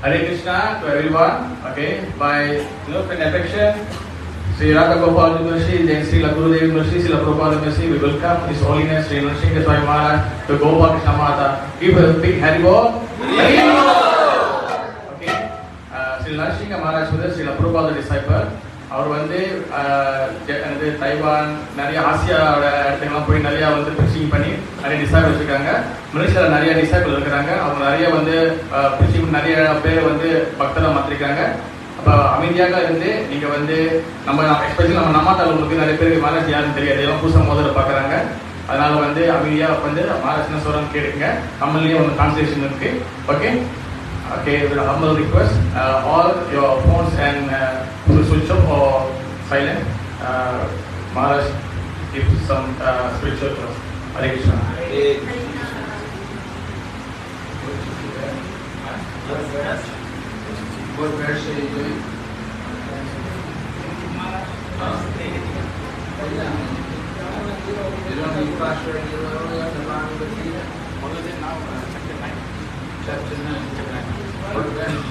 Hare Krishna to everyone. Okay, by love and affection, Sri Radha Gopal University, then Sri Gurudev University, Sri Prabhupada University, we welcome His Holiness Sri Nrsimha Swami Maharaj to Gopal Krishna Mata. Give a big Hari Bol. Okay, Sri Nrsimha Maharaj was Sri Prabhupada disciple. அவர் வந்து Taiwan நிறைய Asia இடத்துக்கெல்லாம் போய் நிறையா வந்து பிரிச்சிங் பண்ணி நிறைய disciple வச்சுருக்காங்க. மலேசியாவில் நிறைய டிசைபிள் இருக்கிறாங்க. அவங்க நிறைய வந்து பிரிச்சிங் நிறைய பேர் வந்து பக்தராக மாற்றிருக்காங்க. அப்போ அமைதியாக இருந்து நீங்கள் வந்து நம்ம எஸ்பெஷலி நம்ம நம்மாட்டாளர்களுக்கு நிறைய பேருக்கு மகாராஜ் யாருன்னு தெரியாது, எல்லாம் புதுசாக முதல்ல பார்க்குறாங்க. அதனால் வந்து அமைதியாக வந்து மகாராஜ் என்ன சொல்கிறான்னு கேட்டுங்க. தமிழ்லேயே ஒன்று டிரான்ஸ்லேஷன் இருக்குது. Okay. Okay, with a humble request, all your phones and switch off or silent. Maharaj give some spiritual to us. Hare Krishna. What verse are you doing? You don't need fast regularly on the Bhagavad Gita? Chapter 9. What verse?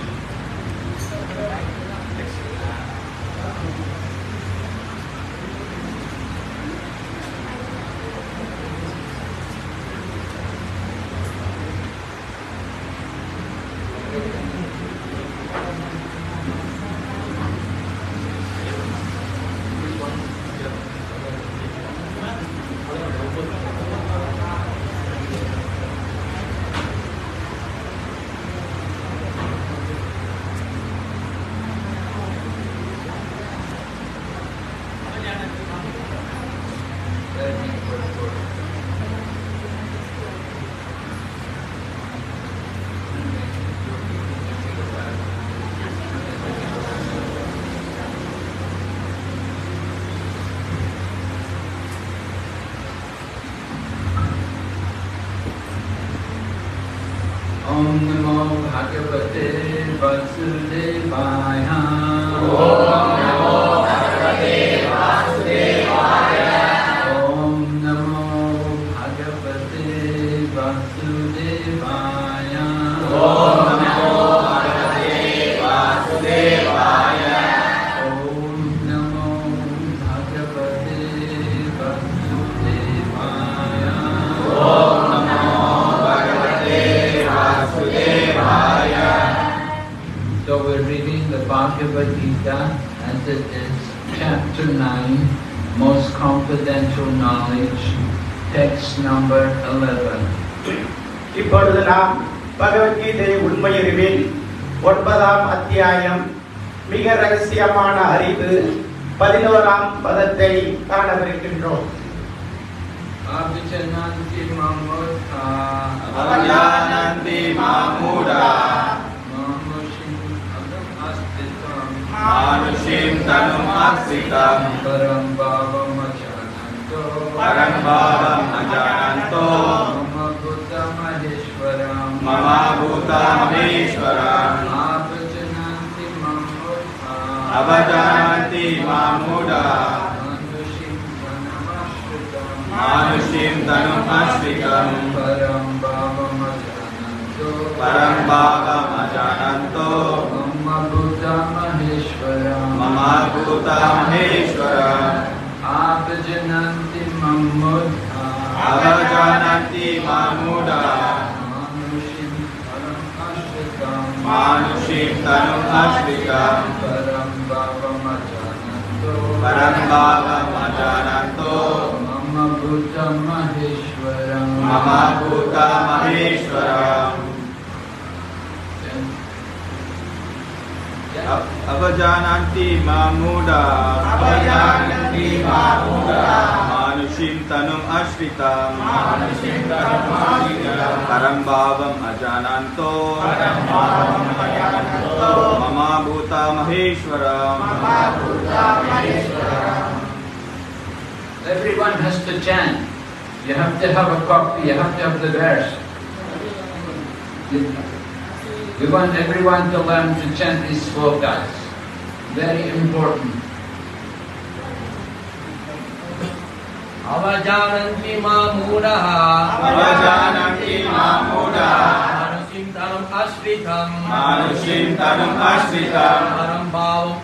Om Namo Bhagavate Vasudevaya. Om Namo Bhagavate Vasudevaya. Om Namo Bhagavate Vasudevaya. Om Namo Bhagavate Vasudevaya. Om Namo Bhagavate Vasudevaya. Om So we're reading the Bhagavad Gita as it is chapter 9, most confidential knowledge, text number 11. இப்பொழுது நாம் பகவத்கீதை உண்மையறிவில் 9ஆம் அத்தியாயம் மிக ரகசியமான அறிவு 11ஆம் பதத்தை காணவிருக்கின்றோம். Abhijananti mamudha Abhijananti mamuda Manushim tanum aksitam Param bhavam ajananto Mama Buddha Maheshwaram Abhijananti mamudha Manushim tanum astritam Param bhavam ajananto Mama Buddha Maheshwaram Abhijananti mamudha Manushim tanum astritam Param bhavam ajananto Mama Buddha Maheshwaram Avajananti mamuda Manushim tanum ashritam Param bhavam ajananto Mama Buddha Maheshwaram. Everyone has to chant. You have to have a copy, you have to have the verse. We want everyone to learn to chant these slokas. Very important. Avajananti mamudaha Avajananti mamudaha Manushim tanum ashritam ashritam manushim tanum ashritam param bhavam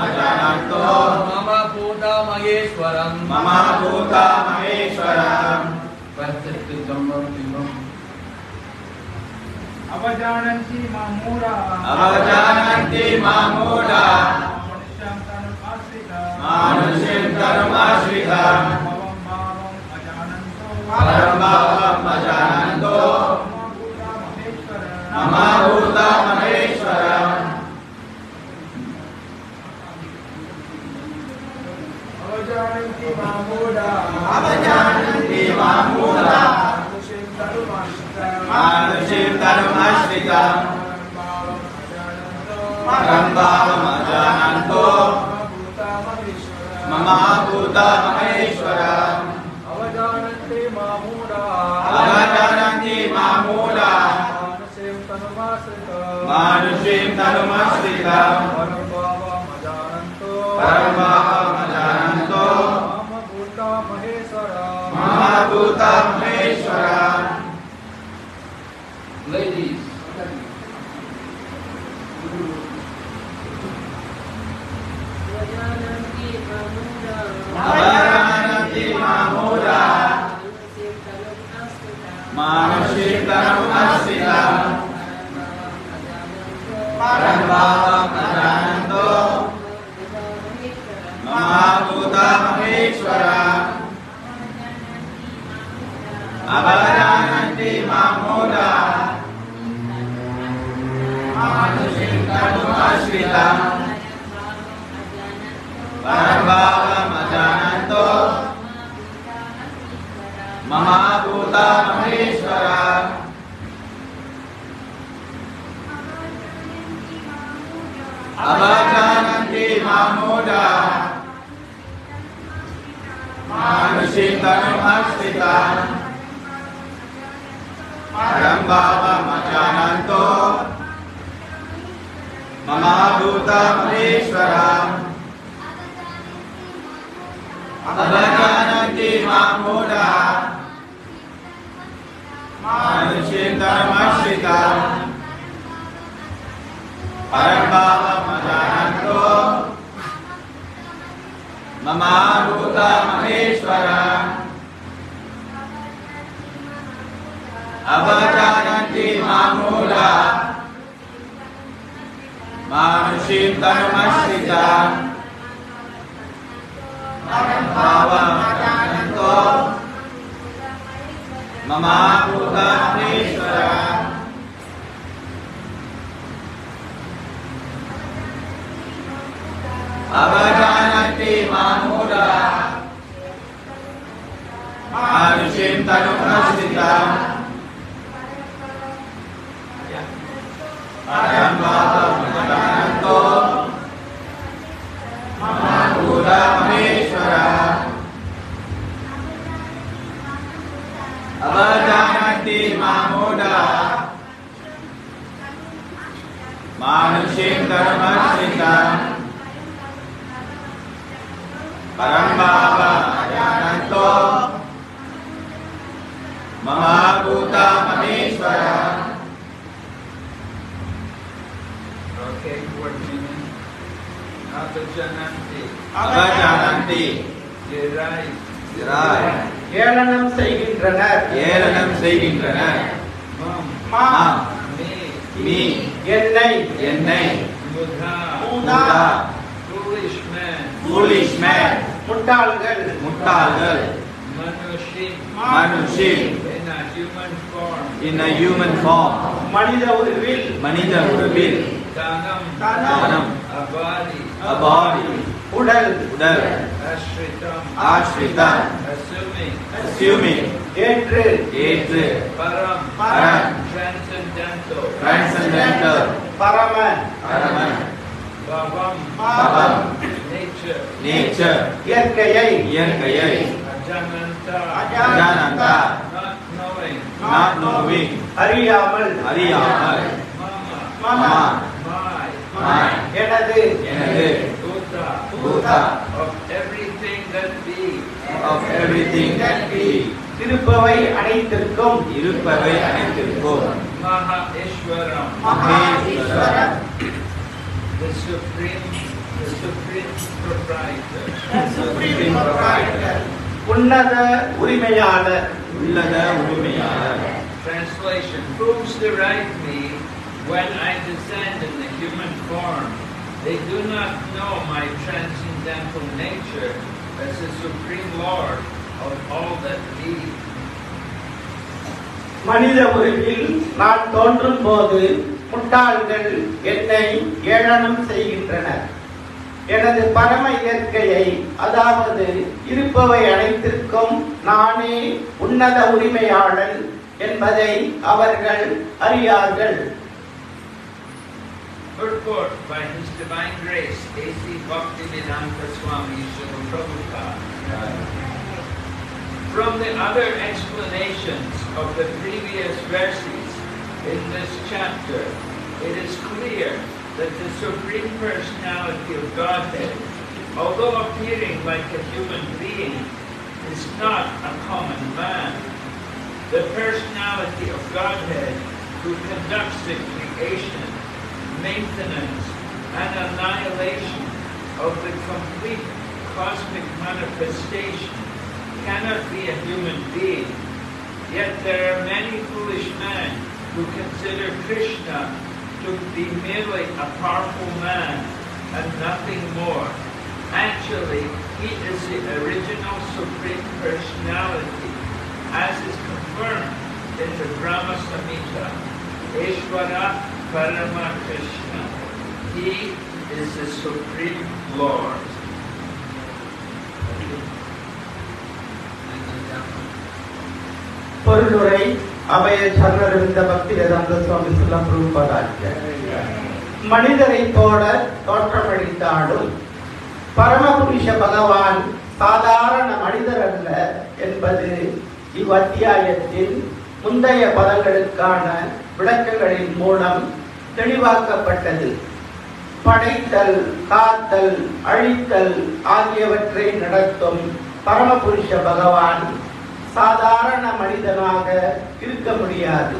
ajananto mama bhuta maheshwaram avajananti mamura manushim tanum ashritam param bhavam ajananto mama bhuta maheshwaram avajananti mamura manushim tanum ashritam param bhavam ajananto mama bhuta maheshwaram avajananti mamura manushim tanum ashritam param bhavam ajananto mama bhuta maheshwaram. Ladies, avajananti mamura manushim tanum ashritam param bhavam ajananto mama bhuta maheshwaram avajananti mamura manushim tanum ashritam param bhavam ajananto mama bhuta maheshwaram avajananti mamura manushim tanum ashritam param bhavam ajananto mama bhuta maheshwaram avajananti mamura manushim tanum ashritam param bhavam ajananto mama bhuta maheshwaram avajananti mamura manushim tanum ashritam param bhavam ajananto mama bhuta maheshwaram avajananti mamura manushim tanum ashritam param bhavam ajananto mama bhuta maheshwaram avajananti mamura manushim tanum ashritam param bhavam ajananto mama bhuta maheshwaram. okay, 14. avajananti Jirai, ஏளனம் செய்கின்றனர் ஏளனம் செய்கின்றனர் மாம் me என்னை Buddha, பூதா foolish man, foolish man முட்டாள்கள் manushim in a human form மனித உருவில் tanam a body உடல் ashritam assuming ஏற்று param, param transcendental, பரம bhavam, nature இயற்கையை ajananta, not knowing அறியாமல் mama my, எனது Buddha, of everything that be, இருப்பவை அனைத்திற்கும் இருப்பவை அனைத்திற்கும் Maheshwaram, Maheshwaram, the supreme proprietor. Supreme Proprietor, உன்னத உரிமையாளர். உள்ளத உரிமையாளர். Translation: Fools deride me when I descend in the human form. They do not know my transcendental nature as the supreme Lord of all that be. மனித உருவில் நான் தோன்றும் போது முட்டாள்கள் என்னை ஏளனம் செய்கின்றனர். எனது பரம இயற்கையை, அதாவது இருப்பவை அனைத்திற்கும் நானே உன்னத உரிமையாளன் என்பதை அவர்கள் அறியார்கள். Purport by His Divine Grace, A.C. Bhaktivedanta Swami Srila Prabhupada. From the other explanations of the previous verses in this chapter, it is clear that the Supreme Personality of Godhead, although appearing like a human being, is not a common man. The personality of Godhead, who conducts the creation, maintenance, and annihilation of the complete cosmic manifestation, cannot be a human being. Yet there are many foolish men who consider Krishna to be merely a powerful man and nothing more. Actually, he is the original Supreme Personality, as is confirmed in the Brahma Samhita. Ishvara Parama Krishna. He is the Supreme Lord. பொருளுரை அபய சரணரவிந்த பக்திவேதாந்த சுவாமி ஸ்ரீல பிரபுபாதாச்சார்ய. மனிதரை போல தோற்றமளித்தாலும் பரமபுருஷ பகவான் சாதாரண மனிதர் அல்ல என்பது இவ்வத்தியாயத்தின் முந்தைய பதங்களுக்கான விளக்கங்களின் மூலம் தெளிவாக்கப்பட்டது. படைத்தல், காத்தல், அழித்தல் ஆகியவற்றை நடத்தும் பரமபுருஷ பகவான் சாதாரண மனிதனாக இருக்க முடியாது.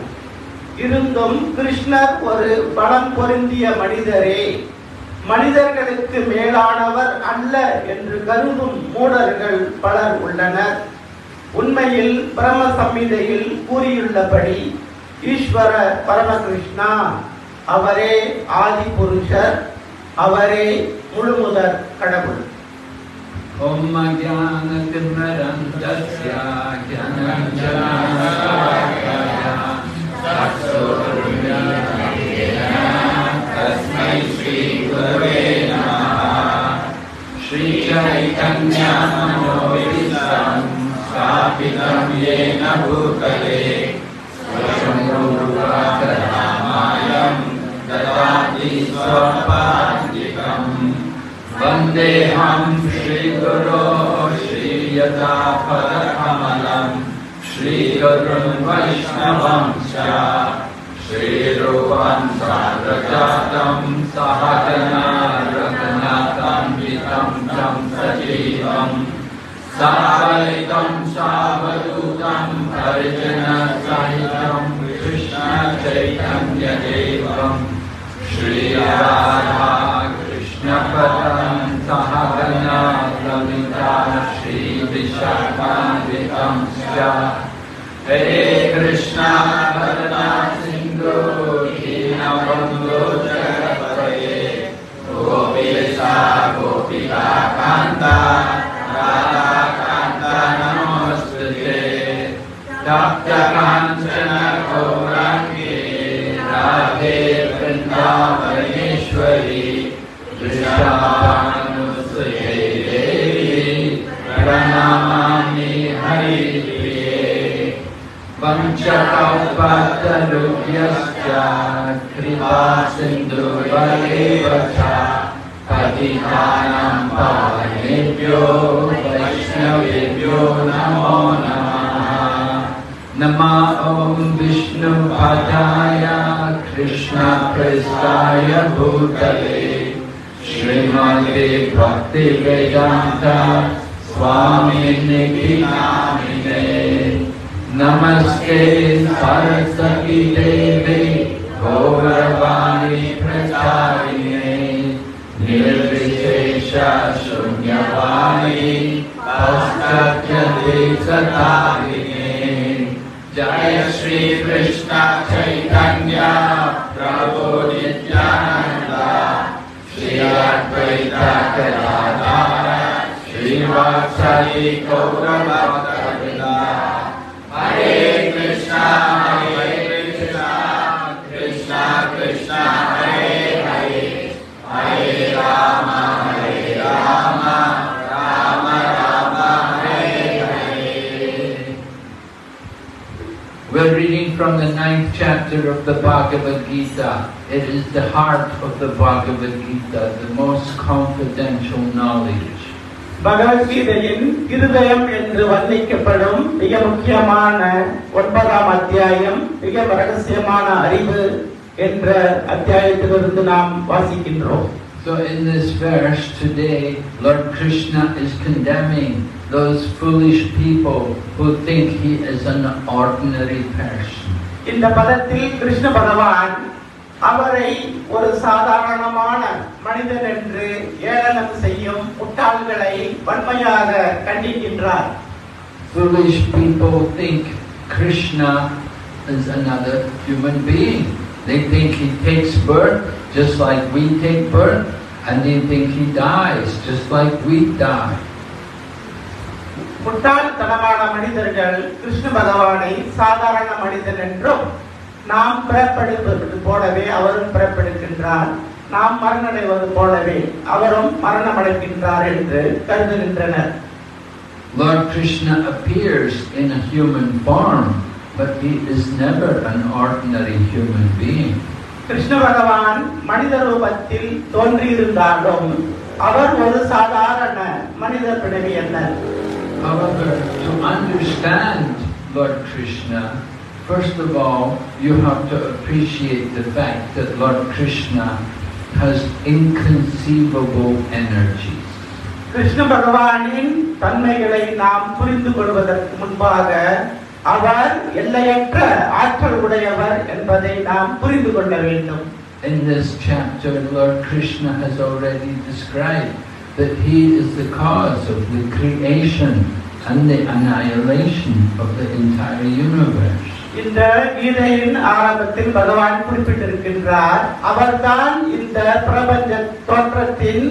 இருந்தும் கிருஷ்ணர் ஒரு பலம் பொருந்திய மனிதரே. மனிதர்களுக்கு மேலானவர் அல்ல என்று கருதும் மூடர்கள் பலர் உள்ளனர். உண்மையில் பிரம்ம சம்ஹிதையில் கூறியுள்ளபடி ஈஸ்வர பரமகிருஷ்ணா அவரே ஆதி புருஷர், அவரே முழுமுதற் கடவுள். Om Jnana Timirandasya Jnananjana Tasmai Shri Gurave Namaha. Shri Chaitanya Manovisam Sthapitam Yena Bhutale Swayam Rupa Ramayam Dadati Swapadikam. Vandeham Shri Guru Shri Yatapadakkamalam Shri Guru Vaishnavam Cha Shri Rupam Sagrajatam Sahagana Raghunatham Vitam Tam Sajivam Savaitam Savadutam Harijana Sahitam Krishna Chaitanya Devam Shri Radha Krishnapadam Sahagana Lalita Shri Vishakhanvitam Sya Hare Krishna Bharana Sindhu Dinabandhu Jagapate Gopisa Gopika Kanta Radha Kanta Namostute Tapta Kanchana Gaurangi Radhe Vrindavaneshwari Vrishabhanusute Devi Pranamami Haripriye Vanchakalpatarubhyascha Kripa Sindhuvalevacha Patitanam Pavanebhyo Vaishnavebhyo Namo Namaha. Nama Om Vishnu Padaya Krishna Prestaya Bhutale Srimati Bhaktivedanta Swami Niti Namine Namaste Saraswati Devi Gauravani Pracharine Nirvishesha Shunyavani Paschachati Satarine Jaya Shri Krishna Chaitanya Prabhu Nityananda Shri Advaita Gadadhara Shri Vatsali Gauravata Hare Krishna, Krishna Krishna, Hare Hare, Hare Rama, Rama Rama, Hare Hare. We're reading from the 9th chapter of the Bhagavad Gita. It is the heart of the Bhagavad Gita, the most confidential knowledge. பகவத்கீதையின் இருதயம் என்று வர்ணிக்கப்படும் மிக முக்கியமான 9ஆம் அத்தியாயம் மிக ரகசியமான அறிவு என்ற அத்தியாயத்திலிருந்து நாம் வாசிக்கின்றோம். So in this verse today, Lord Krishna is condemning those foolish people who think he is an ordinary person. இந்த பதத்தில் கிருஷ்ண பகவான் அவரை ஒரு சாதாரணமான மனிதன் என்று ஏளனம் செய்யும் முட்டாள்களை வன்மையாக கண்டிக்கின்றார். Foolish people think Krishna is another human being. They think he takes birth just like we take birth, and they think he dies just like we die. முட்டாள்தனமான மனிதர்கள் கிருஷ்ண பகவானை சாதாரண மனிதன் என்றும் நாம் பிறப்பெடுப்பது போலவே அவரும் பிறப்பெடுக்கின்றார், நாம் மரணமடைவது போலவே அவரும் மரணமடைகின்றார் என்று கருதுகின்றனர். Lord Krishna appears in a human form, but he is never an ordinary human being. Krishna பகவான் மனித ரூபத்தில் தோன்றியிருந்தாலும் அவர் ஒரு சாதாரண மனித பிறவி அல்ல. However, to understand Lord Krishna, first of all, you have to appreciate the fact that Lord Krishna has inconceivable energies. Krishna பகவானின் தன்மைகளை நாம் புரிந்து கொள்வதற்கு முன்பாக அவர் எல்லையற்ற ஆற்றல் உடையவர் என்பதை நாம் புரிந்து கொள்ள வேண்டும். In this chapter, Lord Krishna has already described that he is the cause of the creation and the annihilation of the entire universe. இந்த கீதையின் ஆரம்பத்தில் பகவான் குறிப்பிட்டிருக்கின்றார், அவர்தான் இந்த பிரபஞ்ச தோற்றத்தின்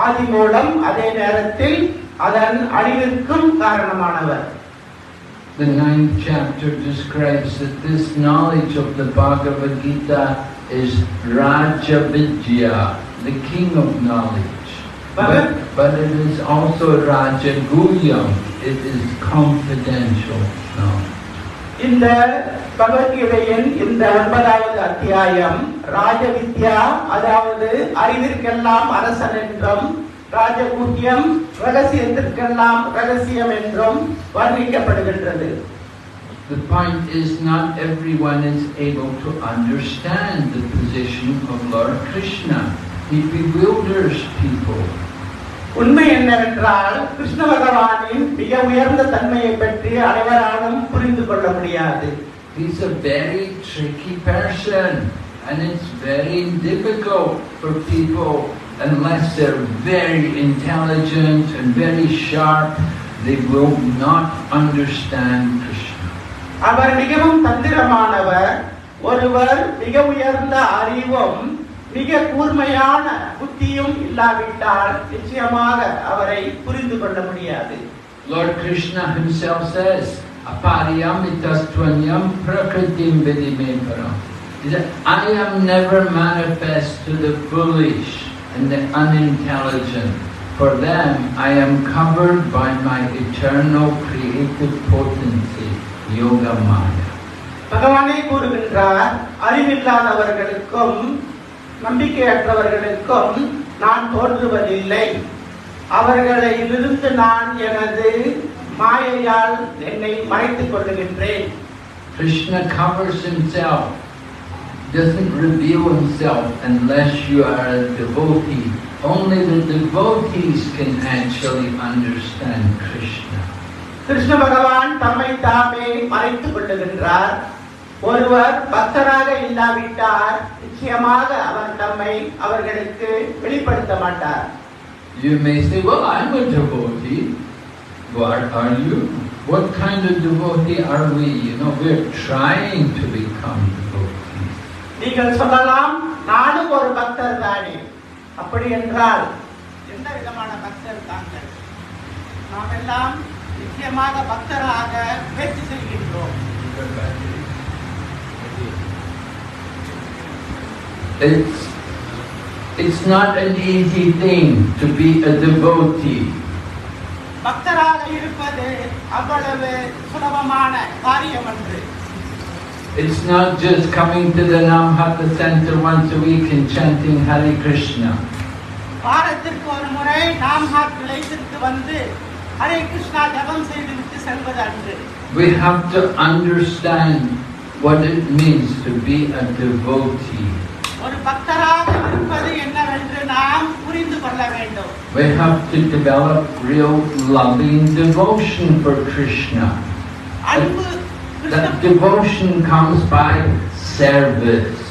ஆதி மூலம், அதே நேரத்தில் அதன் அழிவிற்கும் காரணமானவர். The 9th chapter describes that this knowledge of the Bhagavad Gita is Raja Vidya, the king of knowledge. But it is also Raja Guhyam, it is confidential knowledge. இந்த பகவத்கீதையின் இந்த 9வது அத்தியாயம் ராஜவித்யா, அதாவது அறிவிற்கெல்லாம் அரசன் என்றும், ராஜகுஹ்யம் ரகசியத்திற்கெல்லாம் ரகசியம் என்றும் வர்ணிக்கப்படுகின்றது. The point is not everyone is able to understand the position of Lord Krishna. He bewilders people. உண்மை என்னவென்றால் கிருஷ்ண பகவானின் மிக உயர்ந்த தன்மையை பற்றி அனைவராலும் புரிந்து கொள்ள முடியாது. He's a very tricky person, and it's very difficult for people, unless they're very intelligent and very sharp, they will not understand Krishna. அவர் மிகவும் தந்திரமானவர். ஒருவர் மிக உயர்ந்த அறிவும் மிக கூர்மையான புத்தியும் இல்லாவிட்டால் நிச்சயமாக அவரை புரிந்து கொள்ள முடியாது. Lord Krishna himself says, "Apariyamitastvanyam prakritim vidimeparam." He said, "I am never manifest to the foolish and the unintelligent. For them, I am covered by my eternal creative potency, Yoga Maya." பகவானே கூறுகின்றார், அறிவில்லாதவர்களுக்கும் நம்பிக்கையற்றவர்களுக்கும் நான் தோன்றுவதில்லை. அவர்களிலிருந்து நான் எனது மாயையால் என்னை மறைத்துக் கொள்ளுகின்றேன். Krishna covers himself, doesn't reveal himself unless you are a devotee. Only the devotees can actually understand Krishna. Krishna பகவான் தம்மை தாமே மறைத்துக் கொள்ளுகின்றார். ஒருவர் பக்தராக இல்லாவிட்டால் நிச்சயமாக அவர் தம்மை அவர்களுக்கு வெளிப்படுத்த மாட்டார். You may say, well, I'm a devotee. What are you? What kind of devotee are we? You know, we're trying to become devotees. நீங்கள் சொல்லலாம், நானும் ஒரு பக்தர் தானே. அப்படி என்றால் எந்த விதமான பக்தர் தாங்கள்? நாம் எல்லாம் நிச்சயமாக பக்தராக முயற்சி செய்கின்றோம். It's not an easy thing to be a devotee. பக்தராக இருப்பது அவ்வளவு சுலபமான காரியம் அன்று. It's not just coming to the Namhatha center once a week and chanting Hare Krishna. வாரத்திற்கு ஒரு முறை நாம்ஹாத் நிலையத்திற்கு வந்து ஹரே கிருஷ்ணா ஜபம் செய்துவிட்டு செல்வது அன்று. We have to understand what it means to be a devotee. ஒரு பக்தராக இருப்பது என்னவென்று நாம் புரிந்து கொள்ள வேண்டும். We have to develop real loving devotion for Krishna. அன்பு That devotion comes by service.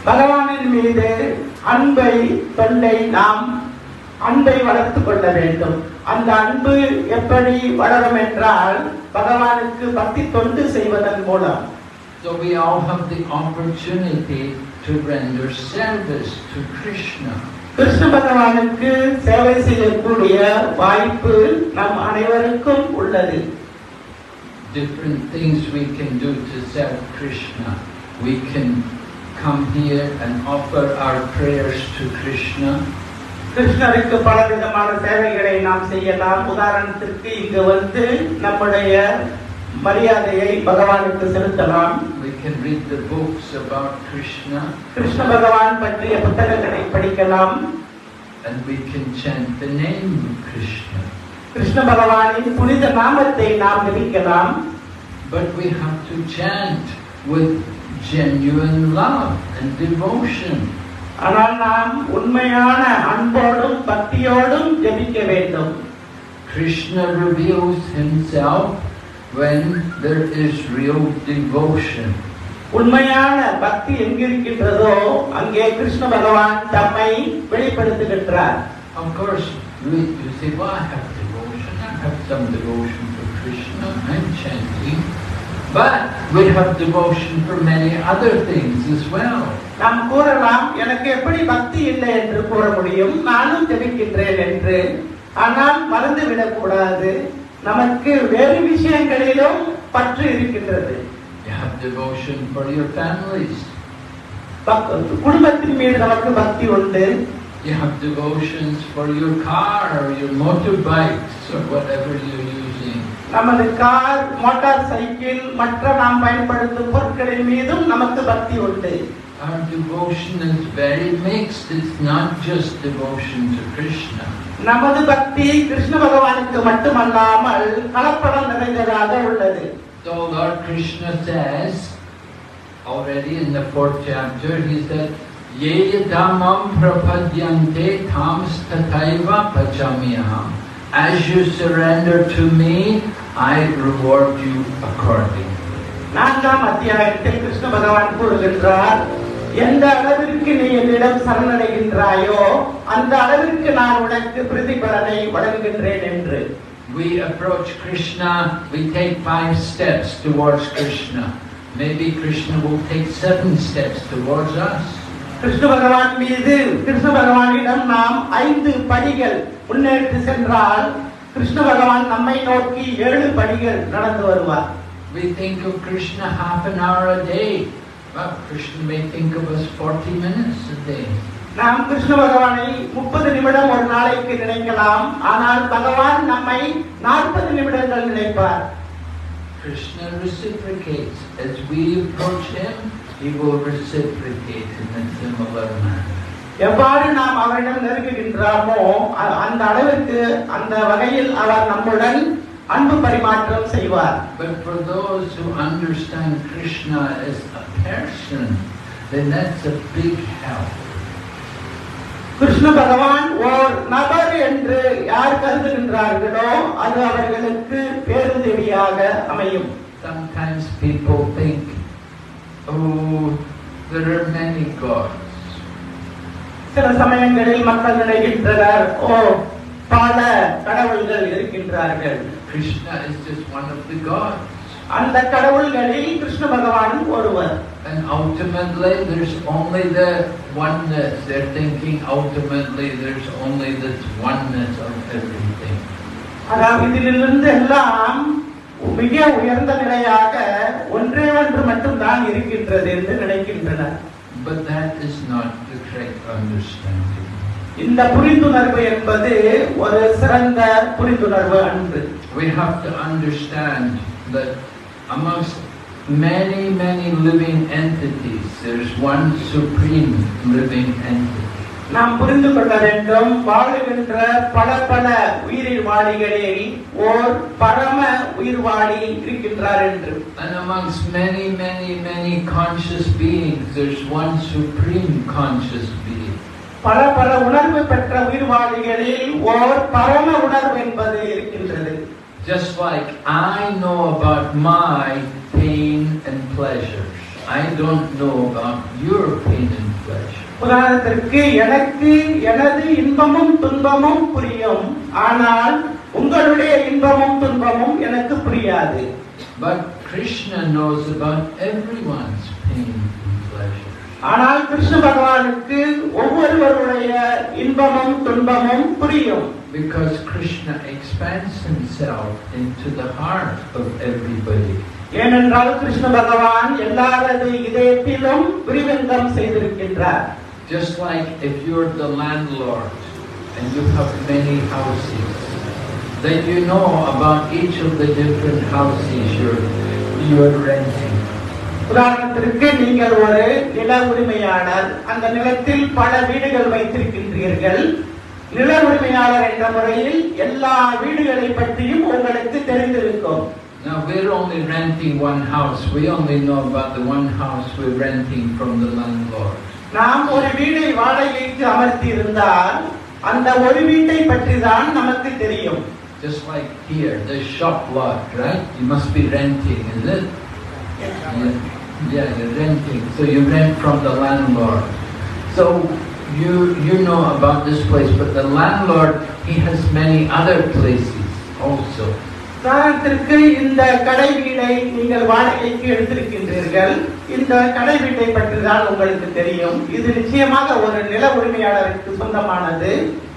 பகவானின் மீது அன்பை தொண்டை நாம் அன்பை வளர்த்துக் கொள்ள வேண்டும். அந்த அன்பு எப்படி வளரும் என்றால் பகவானுக்கு பக்தி தொண்டு செய்வதன் மூலம். So we all have the opportunity to render service to Krishna. Krishna பகவானுக்கு சேவை செய்யக்கூடிய வாய்ப்பு நம் அனைவருக்கும் உள்ளது. Different things we can do to serve Krishna. We can come here and offer our prayers to Krishna. கிருஷ்ணருக்கு பல விதமான சேவைகளை நாம் செய்யலாம். உதாரணத்திற்கு இங்கு வந்து நம்முடைய மரியாதையை பகவானுக்கு செலுத்தலாம். We can read the books about Krishna. Krishna பகவான் பற்றிய புத்தகங்களை படிக்கலாம். And we can chant the name of Krishna. Krishna பகவானின் புனித நாமத்தை நாம் ஜபிக்கலாம். But we have to chant with genuine love and devotion. ஆனால் நாம் உண்மையான அன்போடும் பக்தியோடும் ஜபிக்க வேண்டும். Krishna reveals himself when there is real devotion. உண்மையான பக்தி எங்கிருக்கின்றதோ அங்கே கிருஷ்ண பகவான் தம்மை வெளிப்படுத்துகின்றார். Of course, you say, well, I have devotion, I have some devotion for Krishna, I'm chanting. But we have devotion for many other things as well. நாம் கூறலாம், எனக்கு எப்படி பக்தி இல்லை என்று கூற முடியும், நானும் ஜபிக்கின்றேன் என்று. ஆனால் மறந்துவிடக் கூடாது, நமக்கு வேறு விஷயங்களிலும் பற்று இருக்கின்றது. You have devotion for your families. குடும்பத்தின் மீது நமக்கு பக்தி உண்டு. You have devotions for your car or your motorbikes or whatever you're using. நமது கார், மோட்டார் சைக்கிள், மற்ற நாம் பயன்படுத்தும் பொருட்களின் மீதும் நமக்கு பக்தி உண்டு. Our devotion is very mixed. It's not just devotion to Krishna. நமது பக்தி கிருஷ்ண பகவானுக்கு மட்டுமல்லாமல் கலப்படம் நிறைந்ததாக உள்ளது. So Lord Krishna says, already in the 4th chapter, he said, Ye dhammam prapadyante thams tathaiva pachamyaham. As you surrender to me, I reward you accordingly. 4ஆம் அத்தியாயத்தில் கிருஷ்ண பகவான் கூறுகின்றார், எந்த அளவிற்கு நீ என்னிடம் சரணடைகின்றாயோ அந்த அளவிற்கு நான் உனக்கு பிரதிபலனை வழங்குகின்றேன் என்று. We approach Krishna, we take 5 steps towards Krishna. Maybe Krishna will take 7 steps towards us. Krishna பகவான் மீது, கிருஷ்ண பகவானிடம் நாம் 5 படிகள் முன்னேறி சென்றால் கிருஷ்ண பகவான் நம்மை நோக்கி 7 படிகள் நடந்து வருவார். We think of Krishna half an hour a day. Well, Krishna may think of us 40 minutes a day. நாம் கிருஷ்ண பகவானை 30 நிமிடம் ஒரு நாளைக்கு நினைக்கலாம், ஆனால் பகவான் நம்மை 40 நிமிடங்கள் நினைப்பார். Krishna reciprocates. As we approach him, he will reciprocate in a similar manner. எவ்வாறு நாம் அவரிடம் நெருங்குகின்றோமோ அந்த அளவிற்கு அந்த வகையில் அவர் நம்முடன் அன்பு பரிமாற்றம் செய்வார். But for those who understand Krishna as a person, then that's a big help. Krishna பகவான் ஓர் நபர் என்று யார் கருதுகின்றார்களோ அது அவர்களுக்கு பேருதவியாக அமையும். Sometimes people think, oh, there are many gods. சில சமயங்களில் மக்கள் நினைக்கின்றனர், ஓ, பல கடவுள்கள் இருக்கின்றார்கள். Krishna is just one of the gods. அந்த கடவுள்களில் கிருஷ்ண பகவான் ஒருவர். And ultimately there's only the oneness. They're thinking ultimately there's only this oneness of everything. அதாவது இதிலிருந்து எல்லாம் மிக உயர்ந்த நிலையாக ஒன்றே ஒன்று மட்டும்தான் இருக்கின்றது என்று நினைக்கின்றனர். But that is not the correct understanding. இந்த புரிந்துணர்வு என்பது ஒரு சிறந்த புரிந்துணர்வு அன்று. We have to understand that amongst many living entities there is one supreme living entity. நாம் புரிந்து கொள்ள வேண்டும், வாழுகின்ற பல உயிர்வாழிகளில் ஓர் பரம உயிர்வாழி இருக்கின்றார் என்று. And amongst many conscious beings there's one supreme conscious being. பல உணர்வு பெற்ற உயிர்வாழிகளில் ஓர் பரம உணர்வு என்பது இருக்கின்றது. Just like I know about my pain and pleasures, I don't know about your pain and pleasure. உதாரணத்திற்கு எனக்கு எனது இன்பமும் துன்பமும் புரியும், ஆனால் உங்களுடைய இன்பமும் துன்பமும் எனக்கு புரியாது. But Krishna knows about everyone's pain and pleasure. ஆனால் கிருஷ்ண பகவானுக்கு ஒவ்வொருவருடைய இன்பமும் துன்பமும் புரியும். Because Krishna expands himself into the heart of everybody. ஏனென்றால் கிருஷ்ண பகவான் எல்லாரது இதயத்திலும் விரிவங்கம் செய்திருக்கின்றார். Just like if you're the landlord and you have many houses, then you know about each of the different houses you're renting. உதாரணத்திற்கு நீங்கள் ஒரு நில உரிமையாளர், அந்த நிலத்தில் பல வீடுகள் வைத்திருக்கின்றீர்கள். நில உரிமையாளர் என்ற முறையில் எல்லா வீடுகளை பற்றியும் உங்களுக்கு தெரிந்திருக்கும். Now we're only renting one house. We only know about the one house we're renting from the landlord. நாம் ஒரு வீட்டை வாடகைக்கு அமர்த்தி இருந்தால் அந்த ஒரு வீட்டை பற்றி தான் நமக்கு தெரியும். Just like here, the shop lot, right? You must be renting, is it? Yeah, you're renting. So you rent from the landlord. So you know about this place, but the landlord, he has many other places also. உதாரணத்திற்கு இந்த கடை வீடை நீங்கள் வாடகைக்கு எடுத்திருக்கின்றீர்கள். இந்த கடை வீட்டை பற்றி தான் உங்களுக்கு தெரியும். இது நிச்சயமாக ஒரு நில உரிமையாளருக்கு சொந்தமானது.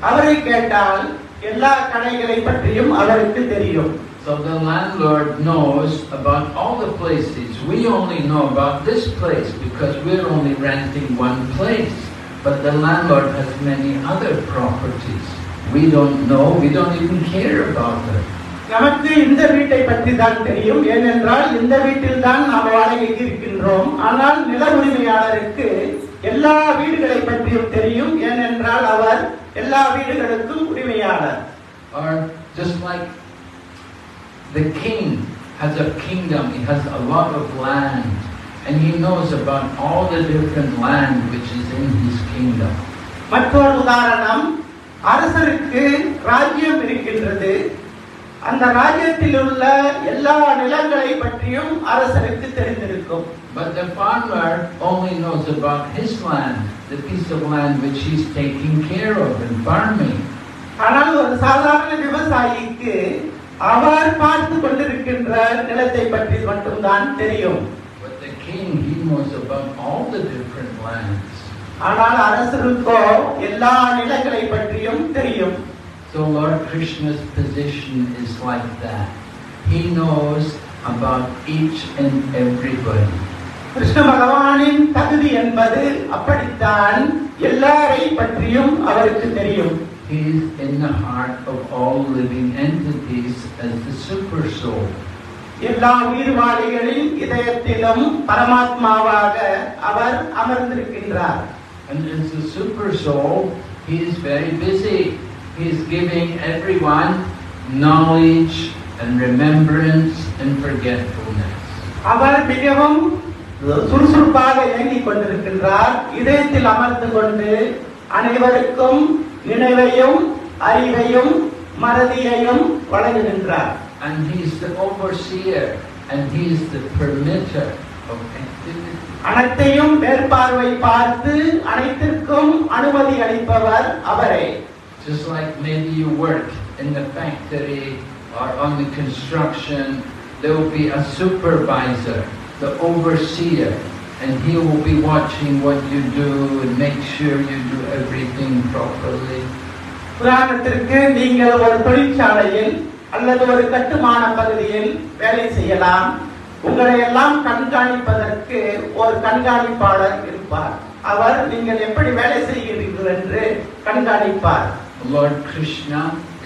அவரை கேட்டால் எல்லா கடைகளை பற்றியும் அவருக்கு தெரியும். So the landlord knows about all the places. We only know about this place because we're only renting one place. But the landlord has many other properties. We don't know, we don't even care about them. நமக்கு இந்த வீட்டை பற்றி தான் தெரியும், ஏனென்றால் இந்த வீட்டில் தான் நாம் வாடகைக்கு இருக்கின்றோம். ஆனால் நில உரிமையாளருக்கு எல்லா வீடுகளை பற்றியும் தெரியும், ஏனென்றால் அவர் எல்லா வீடுகளுக்கும் உரிமையாளர். Or just like the king has a kingdom, he has a lot of land, and he knows about all the different land which is in his kingdom. மற்றொரு உதாரணம், அரசருக்கு ராஜ்யம் இருக்கின்றது. அந்த ராஜ்யத்தில் உள்ள எல்லா நிலங்களை பற்றியும் அரசருக்கு தெரிந்திருக்கும். But the farmer only knows about his land, the piece of land which he's taking care of in farming. ஆனால் ஒரு சாதாரண விவசாயிக்கு அவர் பார்த்து கொண்டிருக்கின்ற நிலத்தை பற்றி மட்டும்தான் தெரியும். But the king, he knows about all the different lands. ஆனால் அரசருக்கோ எல்லா நிலங்களை பற்றியும் தெரியும். So Lord Krishna's position is like that. He knows about each and everybody. Krishna பகவானின் தகுதி என்பது அப்படித்தான், எல்லாரை பற்றியும் அவருக்கு தெரியும். He is in the heart of all living entities as the super soul. எல்லா உயிர்வாழிகளின் இதயத்திலும் பரமாத்மாவாக அவர் அமர்ந்திருக்கின்றார். And as the super soul, he is very busy. He is giving everyone knowledge and remembrance and forgetfulness. அவர் மிகவும் சுறுசுறுப்பாக இயங்கிக் கொண்டிருக்கின்றார். இதயத்தில் அமர்ந்து கொண்டு அனைவருக்கும் நினைவையும் அறிவையும் மறதியையும் வழங்குகின்றார். And he is the overseer and he is the permitter of activity. அனைத்தையும் மேற்பார்வை பார்த்து அனைத்திற்கும் அனுமதி அளிப்பவர் அவரே. Just like maybe you work in the factory or on the construction, there will be a supervisor, the overseer, and he will be watching what you do and make sure you do everything properly. உதாரணத்திற்கு நீங்கள் ஒரு தொழிற்சாலையில் அல்லது ஒரு கட்டுமான பகுதியில் வேலை செய்யலாம். உங்களை எல்லாம் கண்காணிப்பதற்கு ஒரு கண்காணிப்பாளர் இருப்பார். அவர் நீங்கள் எப்படி வேலை செய்கிறீர்கள் என்று கண்காணிப்பார். Lord Krishna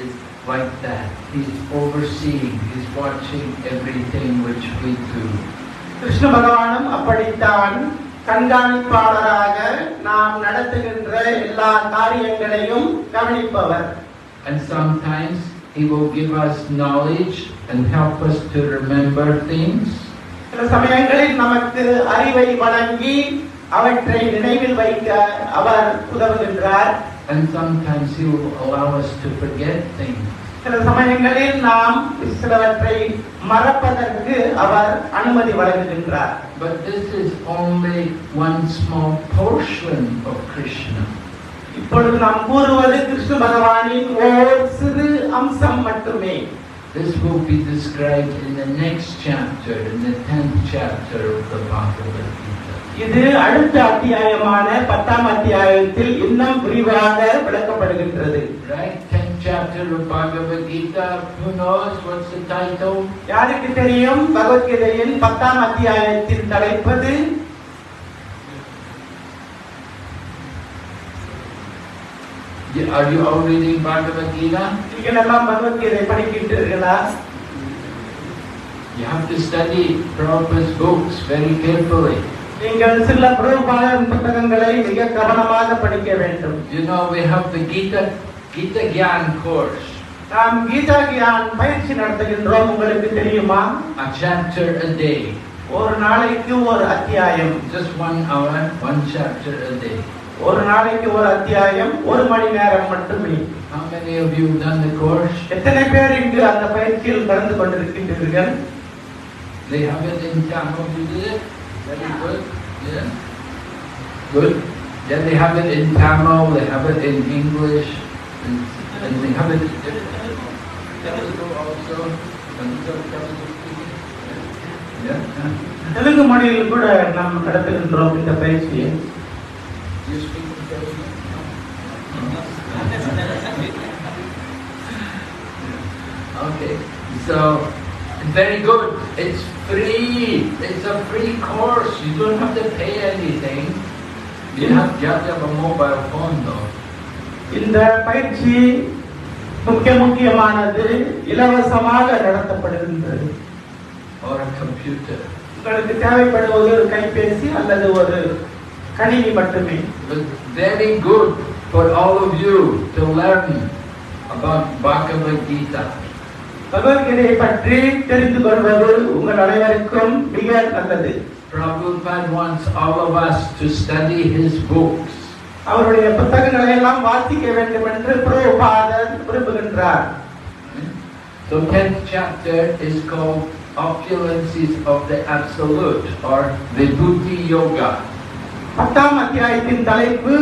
is like that. He's overseeing, he's watching everything which we do. Krishna பகவானும் அப்படித்தான் கண்காணிப்பாளராக நாம் நடத்துகின்ற எல்லா காரியங்களையும் கவனிப்பவர். And sometimes he will give us knowledge and help us to remember things. சில சமயங்களில் நமக்கு அறிவை வழங்கி அவற்றை நினைவில் வைக்க அவர் உதவுகின்றார். And sometimes he will allow us to forget things. சில சமயங்களில் நாம் சிலவற்றை மறப்பதற்கு அவர் அனுமதி வழங்குகின்றார். But this is only one small portion of Krishna. இப்பொழுது நாம் கூறுவது கிருஷ்ண பகவானின் ஓர் சிறு அம்சம் மட்டுமே. This will be described in the next chapter, in the 10th chapter of the Bhagavad Gita. இது அடுத்த அத்தியாயமான 10ஆம் அத்தியாயத்தில் இன்னும் விரிவாக விளக்கப்படுகின்றது. Right? 10th chapter of Bhagavad Gita. Who knows what's the title? யாருக்கு தெரியும் பகவத்கீதையின் 10ஆம் அத்தியாயத்தின் தலைப்பது? Are you all reading Bhagavad Gita? நீங்கள் எல்லாம் Bhagavad Gita படிக்கின்றீர்களா? You have to study Prabhupada's books very carefully. நீங்கள் சில பிரபுபாதன் புத்தகங்களை மிக கவனமாக படிக்க வேண்டும். You know, we have the Gita Gyan course. நாம் கீதா கியான் பயிற்சி நடத்துகின்றோம். உங்களுக்கு தெரியுமா? A chapter a day. ஒரு நாளைக்கு ஒரு அத்தியாயம். Just 1 hour, 1 chapter a day. ஒரு நாளைக்கு ஒரு அத்தியாயம், ஒரு மணி நேரம் மட்டுமே. How many of you have done the course? எத்தனை பேர் இங்கு அந்த பயிற்சியில் கலந்து கொண்டிருக்கின்றீர்கள்? They have it in Tamil. You did it? Very good. Yeah. Good. Yeah, they have it in Tamil. They have it in English, and they have it in Telugu also. Yeah. Telugu மொழியில் கூட நாம் நடத்துகின்றோம் இந்த பயிற்சியை. You speak in Telugu? Okay. So, very good. It's free. It's a free course. You don't have to pay anything. You have to have a mobile phone though. இந்த பயிற்சி முக்கியமானது, இலவசமாக நடத்தப்படுகின்றது. Or a computer. உங்களுக்கு தேவைப்படுவது ஒரு கைபேசி அல்லது ஒரு கணினி மட்டுமே. But very good for all of you to learn about Bhagavad Gita. பகவத்கீதையை பற்றி தெரிந்து கொள்வது உங்கள் அனைவருக்கும் மிக நல்லது. Prabhupada wants all of us to study his books. அவருடைய புத்தகங்களை எல்லாம் வாசிக்க வேண்டும் என்று பிரபுபாதர் விரும்புகின்றார். So 10th chapter is called Opulences of the Absolute or Vibhuti Yoga. 10ஆம் அத்தியாயத்தின் தலைப்பு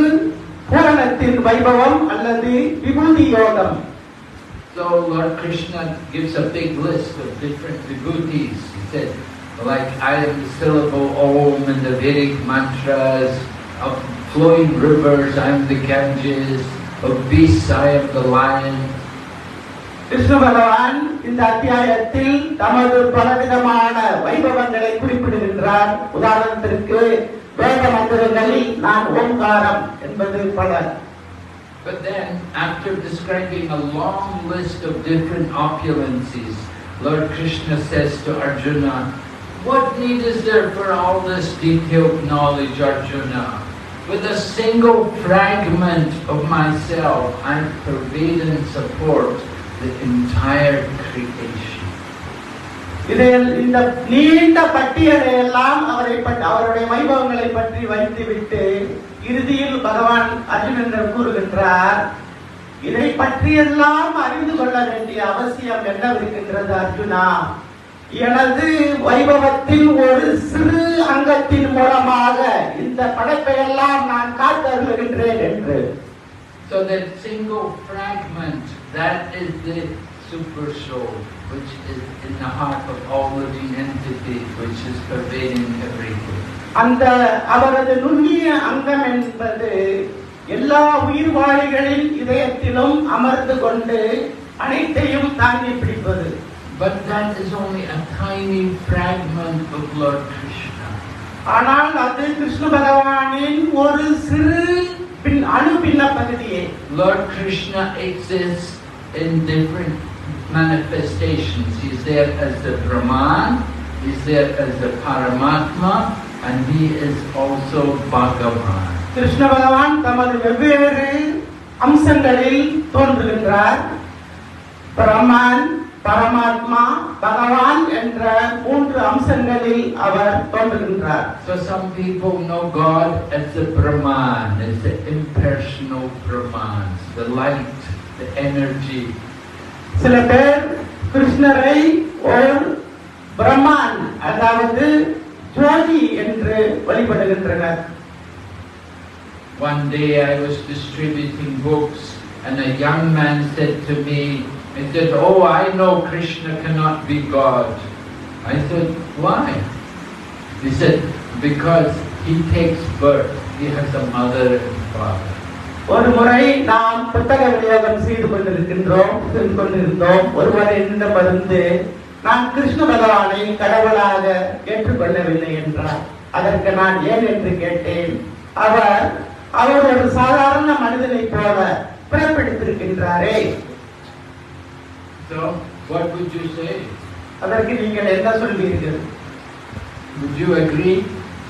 பூரணத்தின் வைபவம் அல்லது விபூதி யோகம். So Lord Krishna gives a big list of different vibhutis. He said, like I am the syllable Om and the Vedic mantras, of flowing rivers I am the Ganges, of beasts I am the lion. Krishna பகவான் இந்த அத்தியாயத்தில் தமது பலவிதமான வைபவங்களை குறிப்பிடுகின்றார். உதாரணத்திற்கு வேத மந்திரங்களில் நான் ஓம்காரம் என்பது பலர். But then, after describing a long list of different opulences, Lord Krishna says to Arjuna, what need is there for all this detailed knowledge, Arjuna? With a single fragment of myself, I pervade and support the entire creation. இந்த நீண்ட பட்டியலை எல்லாம் அவருடைய வைபவங்களை பற்றி வைத்துவிட்டு இறுதியில் பகவான் அர்ஜுனன் கூறுகின்றார், இதை பற்றியெல்லாம் அறிந்து கொள்ள வேண்டிய அவசியம் என்னவிருக்கின்றது அர்ஜுனா? எனது வைபவத்தின் ஒரு சிறு அங்கத்தின் மூலமாக இந்த படைப்பையெல்லாம் நான் காட்டருகின்றேன் என்று. So that single fragment, that is the super soul, which is in the heart of all living entities, which is pervading everything. அந்த அவரது நுண்ணிய அங்கம் என்பது எல்லா உயிர்வாழிகளின் இதயத்திலும் அமர்ந்து கொண்டு அனைத்தையும் தாங்கி பிடிப்பது. But that is only a tiny fragment of Lord Krishna. ஆனால் அது கிருஷ்ண பகவானின் ஒரு சிறு அணு பின்ன பகுதியே. Lord Krishna exists in different manifestations. He's there as the Brahman, he's there as the Paramatma, and he is also Bhagavan. Krishna பகவான் தமது வெவ்வேறு அம்சங்களில் தோன்றுகின்றார். பிரம்மன், பரமாத்மா, பகவான் என்ற மூன்று அம்சங்களில் அவர் தோன்றுகின்றார். So some people know God as the Brahman, as the impersonal Brahman, the light, the energy. சில பேர் கிருஷ்ணரை ஒரு பிரம்மன், அதாவது ஜோதி என்று வழிபடுகின்றனர். One day I was distributing books and a young man said to me, he said, "Oh, I know Krishna cannot be God." I said, "Why?" He said, "Because he takes birth. He has a mother and father." ஒரு முறை நாம் புத்தக விநியோகம் செய்து கொண்டிருந்தோம். ஒருவர் என்னிடம் வந்து, நான் கிருஷ்ண பகவானை கடவுளாக ஏற்றுக்கொள்ளவில்லை என்றார். அதற்கு நான் ஏன் என்று கேட்டேன். அவர் ஒரு சாதாரண மனிதனை போல பிறப்பெடுத்திருக்கின்றாரே. So, what would you say? அதற்கு நீங்கள் என்ன சொல்வீர்கள்? Would you agree?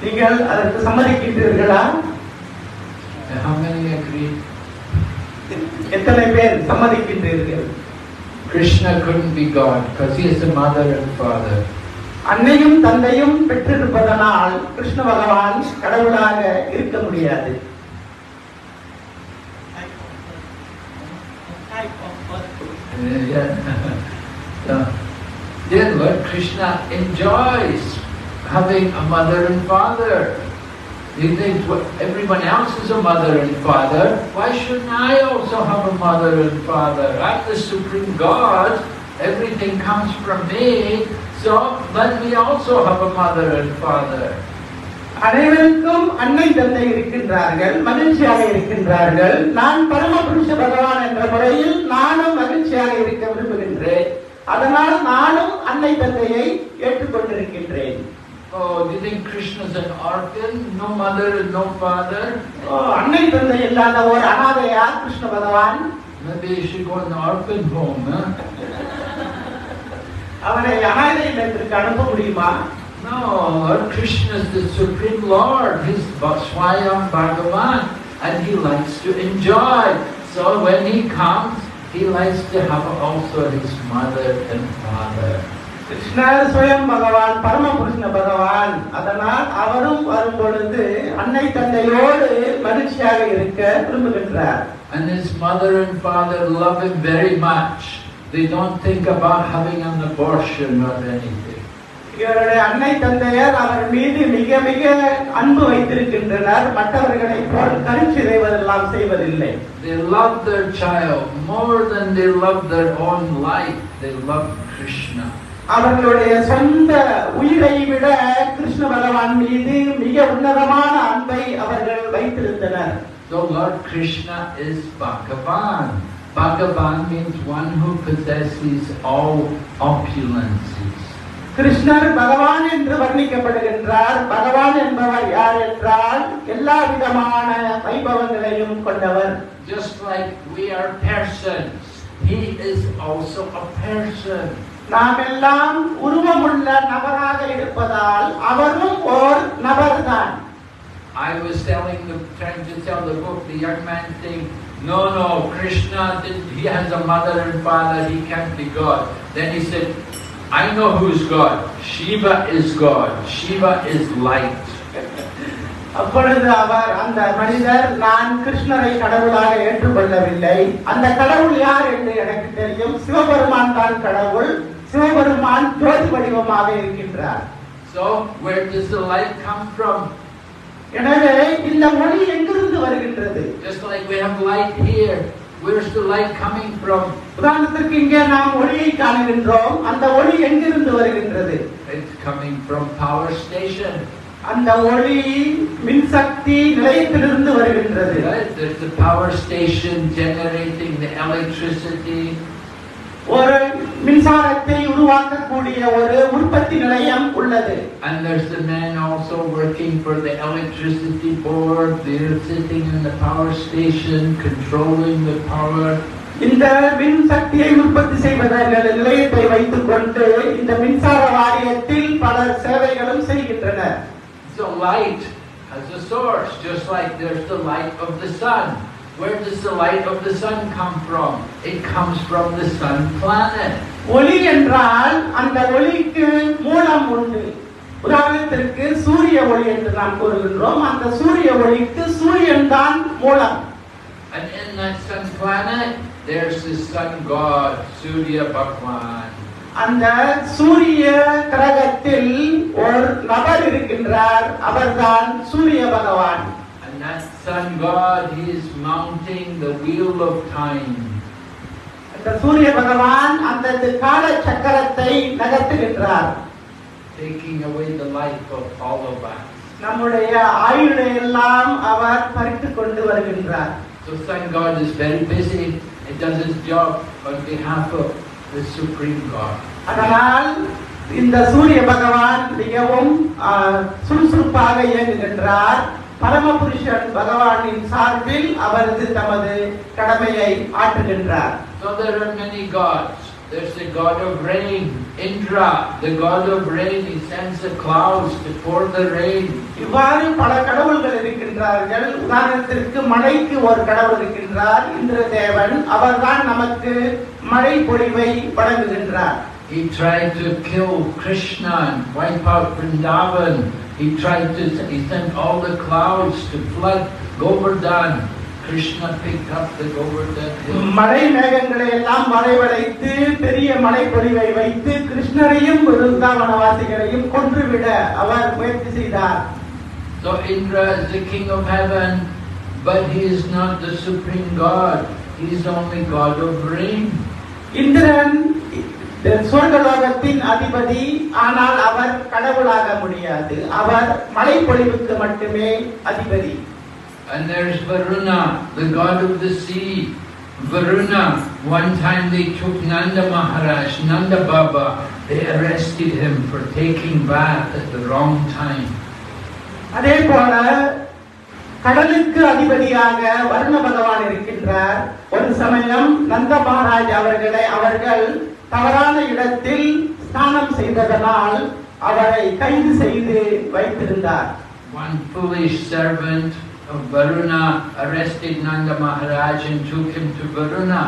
நீங்கள் அதற்கு சம்மதிக்கின்றீர்களா? How many agree? எத்தனை பேர் சம்மதிக்கின்றீர்கள்? Krishna couldn't be God because he is the mother and father. அன்னையும் தந்தையும் பெற்றிருப்பதனால் கிருஷ்ண பகவான் கடவுளாக இருக்க முடியாது. Then Lord Krishna enjoys having a mother and father. He thinks, well, everyone else is a mother and father. Why shouldn't I also have a mother and father? I'm the supreme God. Everything comes from me. So let me also have a mother and father. அனைவருக்கும் அன்னை தந்தை இருக்கின்றார்கள், மகிழ்ச்சியாக இருக்கின்றார்கள். நான் பரமபுருஷ பகவான் என்ற முறையில் நானும் மகிழ்ச்சியாக இருக்க விரும்புகின்றேன். அதனால் நானும் அன்னை தந்தையை ஏற்றுக்கொண்டிருக்கின்றேன். Oh, do you think Krishna is an orphan? No mother and no father? அன்னை தந்தை இல்லாத ஒரு அனாதையா கிருஷ்ண பகவான்? Maybe you should go in the orphan home, huh? அவரை அனாதை இல்லத்திற்கு அனுப்ப முடியுமா? No, Lord Krishna is the Supreme Lord. He's Swayam Bhagavan and he likes to enjoy. So when he comes, he likes to have also his mother and father. கிருஷ்ணர் ஸ்வயம் பகவான், பரமபுருஷ பகவான். அதனால் அவரும் வரும் பொழுது அன்னை தந்தையோடு மகிழ்ச்சியாக இருக்க விரும்புகின்றார். And his mother and father love him very much. They don't think about having an abortion or anything. இவருடைய அன்னை தந்தையர் அவர் மீது மிக மிக அன்பு வைத்திருக்கின்றனர். மற்றவர்களை போல் கருச்சிதைவதெல்லாம் செய்வதில்லை. They love their child more than they love their own life. They love Krishna. அவர்களுடைய சொந்த உயிரை விட கிருஷ்ண பகவான் மீது மிக உன்னதமான அன்பை அவர்கள் வைத்திருந்தனர். So Lord Krishna is Bhagavan. Bhagavan means one who possesses all opulences. கிருஷ்ணர் பகவான் என்று வர்ணிக்கப்படுகின்றார். பகவான் என்பவர் யார் என்றால் எல்லா விதமான வைபவங்களையும் கொண்டவர். Just like we are persons, he is also a person. நாம் எல்லாம் உருவமுள்ள நபராக இருப்பதால் அவரும் ஓர் நபர்தான். I was trying to tell the book, the young man saying, no, Krishna, he has a mother and father, he can't be God. Then he said, I know who's God. Shiva is God. Shiva is light. அப்பொழுது அவர் அந்த மனிதர், நான் கிருஷ்ணரை கடவுளாக ஏற்றுக்கொள்ளவில்லை, அந்த கடவுள் யார் என்று எனக்கு தெரியும், சிவபெருமான் தான் கடவுள், சிவபெருமான் ஜோதி வடிவமாக இருக்கின்றார். So where does the light come from? எனவே இந்த ஒளி எங்கிருந்து வருகின்றது? Just like we have light here, where's the light coming from? உதாரணத்திற்கு இங்கே நாம் ஒளியை காணுகின்றோம், அந்த ஒளி எங்கிருந்து வருகின்றது? It's coming from power station. அந்த ஒளி மின்சக்தி நிலையத்திலிருந்து வருகின்றது. Right? There's the power station generating the electricity. ஒரு மின்சாரத்தை உருவாக்கக்கூடிய ஒரு உற்பத்தி நிலையம் உள்ளது. And there's the men also working for the electricity board. They're sitting in the power station controlling the power. இந்த மின்சக்தியை உற்பத்தி செய்வதற்கான நிலையத்தை வைத்துக் கொண்டு இந்த மின்சார வாரியத்தில் பலர் சேவைகளும் செய்கின்றனர். So light has a source, just like there's the light of the sun. Where does the light of the sun come from? It comes from the sun planet. ஒளி என்றால் அந்த ஒளிக்கு மூலம் உண்டு. உதாரணத்திற்கு சூரிய ஒளி என்று நாம் கூறுகின்றோம், அந்த சூரிய ஒளிக்கு சூரியன் தான் மூலம். And in that sun planet, there's the sun god, Surya Bhagwan. அந்த சூரிய கிரகத்தில் ஒரு நபர் இருக்கின்றார், அவர்தான் சூரிய பகவான். And that sun god, he is mounting the wheel of time. அந்த சூரிய பகவான் அந்த கால சக்கரத்தை நகர்த்துகின்றார், taking away the life of all of us. நம்முடைய ஆயுளை எல்லாம் அவர் பறித்துக் கொண்டு வருகின்றார். So sun god is very busy. It does its job on behalf of the supreme god. அதனால் இந்த சூரிய பகவான் மிகவும் சுறுசுறுப்பாக இயங்குகின்றார். பரமபுருஷன் பகவானின் சார்பில் அவரது தமது கடமையை ஆற்றுகின்றார். So there are many gods. There's the god of rain, Indra, the god of rain. He sends the clouds to pour the rain. இவ்வாறு பல கடவுள்கள் இருக்கின்றார்கள். உதாரணத்திற்கு மழைக்கு ஒரு கடவுள் இருக்கின்றார், இந்திரதேவன். அவர்தான் நமக்கு மழை பொழிவை வழங்குகின்றார். He tried to kill Krishna and wipe out Vrindavan. He sent all the clouds to flood Govardhan. Krishna picked up the Govardhan hill. மழை மேகங்களை எல்லாம் வரவழைத்து பெரிய மழை பொழிவை வைத்து கிருஷ்ணரையும் விருந்தாவனவாசிகளையும் கொன்றுவிட அவர் முயற்சி செய்தார். So Indra is the king of heaven, but he is not the supreme god. He is only god of rain. Indiran சொர்க்கலோகத்தின் அதிபதி, ஆனால் அவர் கடவுளாக முடியாது. அவர் மழை பொழிவுக்கு மட்டுமே அதிபதி. And there's Varuna, the god of the sea. Varuna, one time they took Nanda Maharaj, Nanda Baba. They arrested him for taking bath at the wrong time. அதே போல கடலுக்கு அதிபதியாக வருண பகவான் இருக்கின்றார். ஒரு சமயம் நந்த மகாராஜ் அவர்கள் தவறான இடத்தில் ஸ்நானம் செய்ததனால் அவரை கைது செய்து வைத்திருந்தார். One foolish servant of Varuna arrested Nanda Maharaj and took him to Varuna.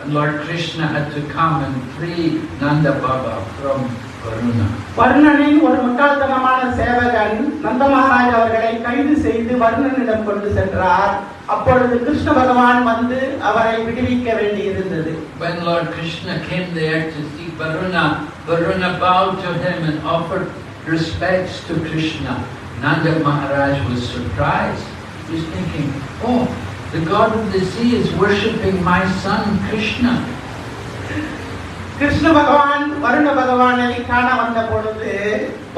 And Lord Krishna had to come and free Nanda Baba from Varuna. வருணனின் ஒரு முட்டாள்தனமான சேவகன் நந்த மகாராஜ் அவர்களை கைது செய்து வருணனிடம் கொண்டு சென்றார். அப்பொழுது கிருஷ்ண பகவான் வந்து அவரை விடுவிக்க வேண்டியிருந்தது. When Lord Krishna came there to see Varuna, Varuna bowed to him and offered respects to Krishna. Nanda Maharaj was surprised. He was thinking, oh, the god of the sea is worshipping my son Krishna. Krishna பகவான் வருண பகவானை காண வந்த பொழுது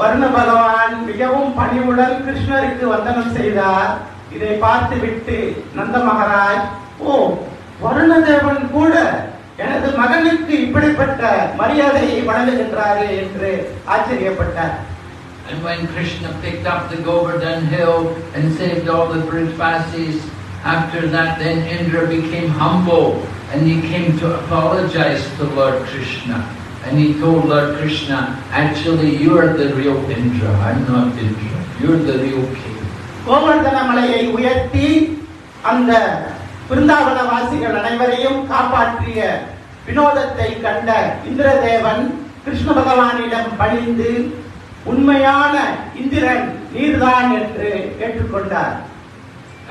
வருண பகவான் மிகவும் பணிவுடன் கிருஷ்ணருக்கு வந்தனம் செய்தார். இதை பார்த்துவிட்டு நந்த மகாராஜ், ஓ, வருணதேவன் கூட எனது மகனுக்கு இப்படிப்பட்ட மரியாதையை வழங்குகின்றாரே என்று ஆச்சரியப்பட்டார். And when Krishna picked up the Govardhan hill and saved all the Brajvasis, after that then Indra became humble and he came to apologize to Lord Krishna. And he told Lord Krishna, actually you are the real Indra, I'm not Indra, you're the real king. Govardhana மலையை உயர்த்தி அந்த பிருந்தாவன வாசிகள் அனைவரையும் காப்பாற்றிய வினோதத்தை கண்ட இந்திரதேவன் கிருஷ்ண பகவானிடம் பணிந்து, உண்மையான இந்திரன் நீர்தான் என்று ஏற்றுக்கொண்டார்.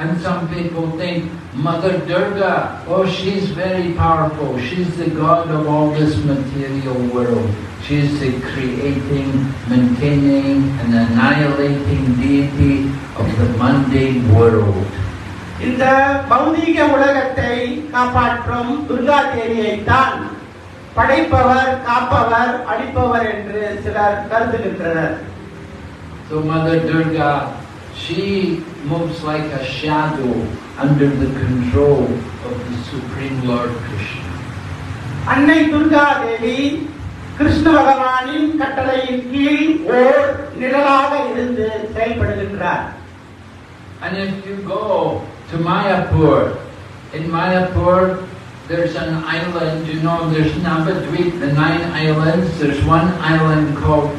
And some people think Mother Durga, oh, she's very powerful. She's the god of all this material world. She's the creating, maintaining and annihilating deity of the mundane world. இந்த பௌதீக உலகத்தை காப்பாற்றும் துர்கா தேவியை தான் படைப்பவர், காப்பவர், அழிப்பவர் என்று சிலர் கருதுகின்றனர். So Mother Durga, she moves like a shadow under the control of the Supreme Lord Krishna. அன்னை துர்கா தேவி கிருஷ்ண பகவானின் கட்டளையின் கீழ் ஓர் நிழலாக இருந்து செயல்படுகின்றார். And if you go to Mayapur, in Mayapur there's an island, you know, there's Navadvip, the 9 islands. There's one island called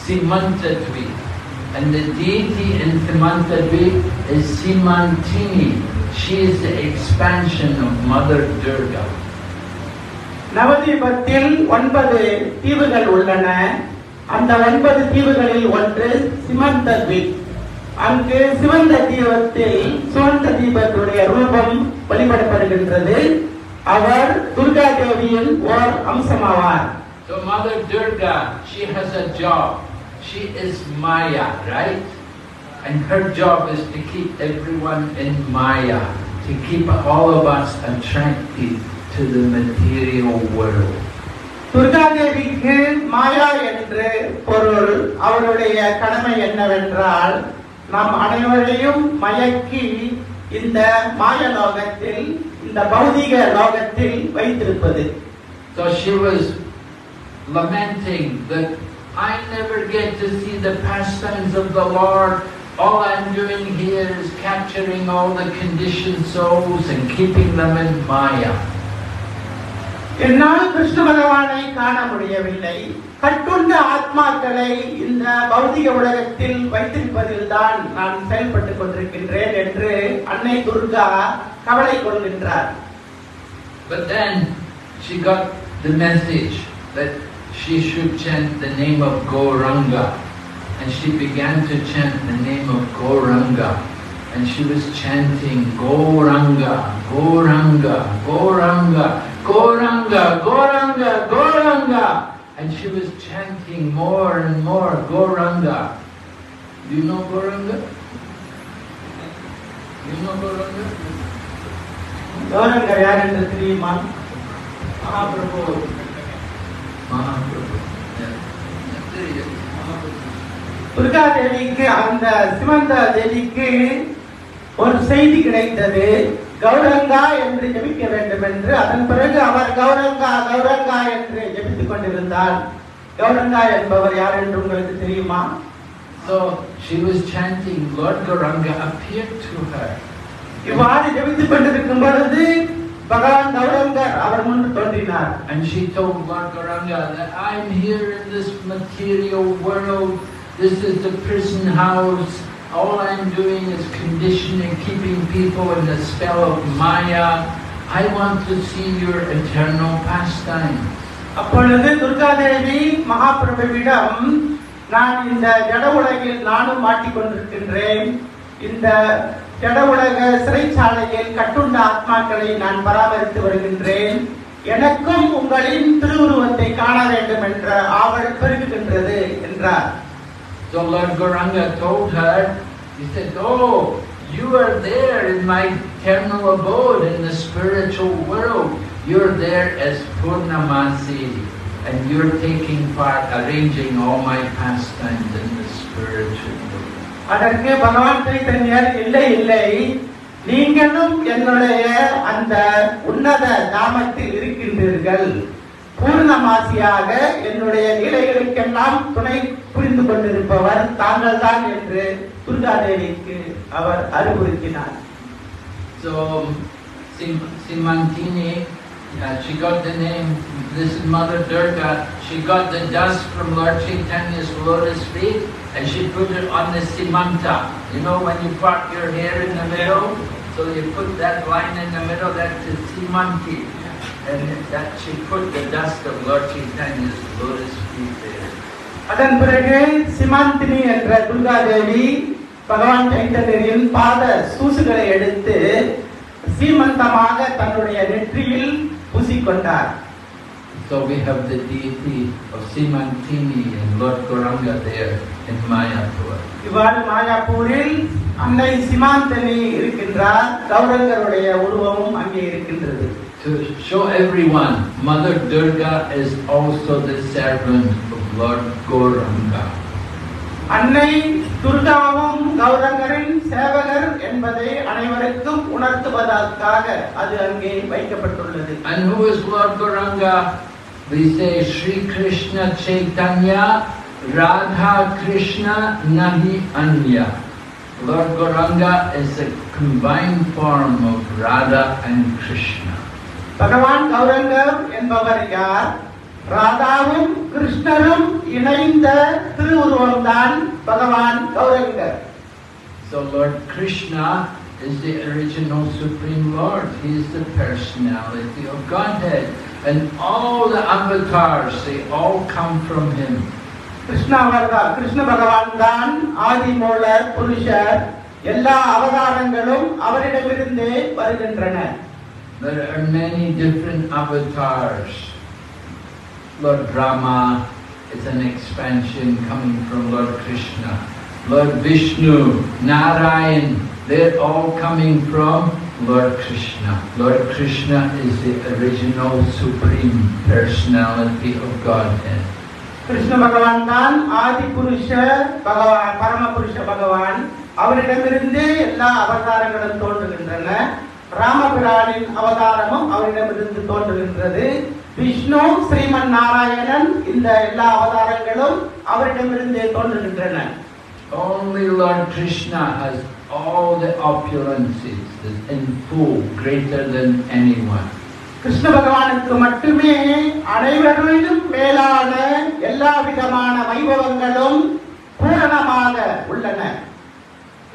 Simantadvip. And the deity in Simantadvip is Simantini. She is the expansion of Mother Durga. நவதீபத்தில் 9 தீவுகள் உள்ளன. அந்த 9 தீவுகளில் ஒன்று சிமந்தத்வீப். அங்கு சிவந்த தீபத்தில் சிவந்த தீபத்துடைய ரூபம் வழிபடப்படுகின்றது. அவர் துர்கா தேவியின் ஓர் அம்சமாவார். So Mother Durga, she has a job. She is Maya, right? And her job is to keep everyone in Maya, to keep all of us attracted to the material world. Durga தேவிக்கு மாயா என்று பொருள். அவருடைய கடமை என்னவென்றால் நாம் அனைவரையும் மயக்கி இந்த மாய லோகத்தில், இந்த பௌதிக லோகத்தில் வைத்திருப்பது. So she was lamenting that I never get to see the pastimes of the Lord. All I'm doing here is capturing all the conditioned souls and keeping them in Maya. என்னால் கிருஷ்ண பகவானை காண முடியவில்லை. கட்டுண்ட ஆத்மாக்களை இந்த பௌதிக உலகத்தில் வைத்திருப்பதில் தான் நான் செயல்பட்டுக் கொண்டிருக்கின்றேன் என்று அன்னை துர்கா கவலை கொள்கின்றார். But then she got the message that she should chant the name of Gauranga, and she began to chant the name of Gauranga, and she was chanting Gauranga, Gauranga, Gauranga, Gauranga, Gauranga, Gauranga, and she was chanting more and more Gauranga. Do you know Gauranga? You know Gauranga? Gauranga யார் என்று தெரியுமா? Mahaprabhu. Mahaprabhu. Durga தேவிக்கு, அந்த சிவந்த தேவிக்கு ஒரு செய்தி கிடைத்தது. கௌரங்கா என்று ஜெபிக்க வேண்டும் என்று. அதன் பிறகு அவர் கௌரங்கா கௌரங்கா என்று ஜெபித்துக் கொண்டிருந்தார். கௌரங்கா என்பவர் யார் என்று உங்களுக்கு தெரியுமா? So she was chanting, Lord Gauranga appeared to her. இவ்வாறு ஜெபித்துக் கொண்டிருக்கும் பொழுது பகவான் கௌரங்கர் அவர் முன்பு தோன்றினார். And she told Lord Gauranga that I'm here in this material world. This is the prison house. All I'm doing is conditioning, keeping people in the spell of Maya. I want to see your eternal pastime. அப்பொழுது துர்கா தேவி மகாபிரபுவிடம், நான் இந்த ஜட உலகில் நானும் மாட்டிக்கொண்டிருக்கின்றேன். இந்த ஜட உலக சிறைச்சாலையில் கட்டுண்ட ஆத்மாக்களை நான் பராமரித்து வருகின்றேன். எனக்கும் உங்களின் திருவுருவத்தை காண வேண்டும் என்ற ஆவல் பெருகுகின்றது என்றார். So Lord Gauranga told her, he said, oh, you are there in my eternal abode in the spiritual world. You're there as Purnamasi, and you're taking part, arranging all my pastimes in the spiritual world. அதற்கு பகவான் சைத்தன்யர், இல்லை இல்லை, நீங்களும் என்னுடைய அந்த உன்னத தாமத்தில் இருக்கின்றீர்கள். பூர்ணமாசியாக என்னுடைய லீலைகளுக்கெல்லாம் துணை புரிந்து கொண்டிருப்பவர் தாங்கள் தான் என்று துர்கா தேவிக்கு அவர் அறிவுறுத்தினார். So Simantini, she got the name, this is Mother Durga, she got the dust from Lord Chaitanya's lotus feet and she put it on the Simanta. You know when you part your hair in the middle, so you put that line in the middle, that's the Simanti. And that she put the dust of Lord Chaitanya's lotus feet there. அதன் பிறகு சிமாந்தினி என்ற துர்கா தேவி பகவான் சைத்தன்யரின் பாத சூசுகளை எடுத்து சீமந்தமாக தன்னுடைய நெற்றியில் பூசிக்கொண்டார். So we have the deity of Simantini and Lord Gauranga there in Mayapur. இவ்வாறு மாயாப்பூரில் அன்னை சிமாந்தனி இருக்கின்றார், கௌரங்கருடைய உருவமும் அங்கே இருக்கின்றது. To show everyone, Mother Durga is also the servant of Lord Gauranga. அன்னை துர்காவும் கௌரங்கரின் சேவகர் என்பதை அனைவருக்கும் உணர்த்துவதற்காக அது அங்கே வைக்கப்பட்டுள்ளது. And who is Lord Gauranga? We say Sri Krishna Chaitanya Radha Krishna Nahi Anya. Lord Gauranga is a combined form of Radha and Krishna. பகவான் கௌரங்கர் என்பவர் யார்? ராதாவும் கிருஷ்ணரும் இணைந்த திருவுருவம்தான் பகவான் கௌரங்கர். So Lord Krishna is the original Supreme Lord. He is the personality of Godhead. And all the avatars, they all come from him. Krishna பகவான் தான் ஆதி molar புருஷர். எல்லா அவதாரங்களும் அவரிடமிருந்தே வருகின்றன. There are many different avatars. Lord Brahma is an expansion coming from Lord Krishna. Lord Vishnu, Narayan, they're all coming from Lord Krishna. Lord Krishna is the original Supreme Personality of Godhead. Krishna பகவான் தான் ஆதி புருஷ பகவான், பரம புருஷ பகவான். அவரிடமிருந்தே எல்லா அவதாரங்களும் தோன்றுகின்றன. ராமபிரானின் அவதாரமும் அவரிடமிருந்து தோன்றுகின்றது. விஷ்ணு, ஸ்ரீமன் நாராயணன், இந்த எல்லா அவதாரங்களும் அவரிடமிருந்தே தோன்றுகின்றன. Only Lord Krishna has all the opulences in full, greater than anyone. Krishna பகவானுக்கு மட்டுமே அனைவரிலும் மேலான எல்லா விதமான வைபவங்களும் பூரணமாக உள்ளன.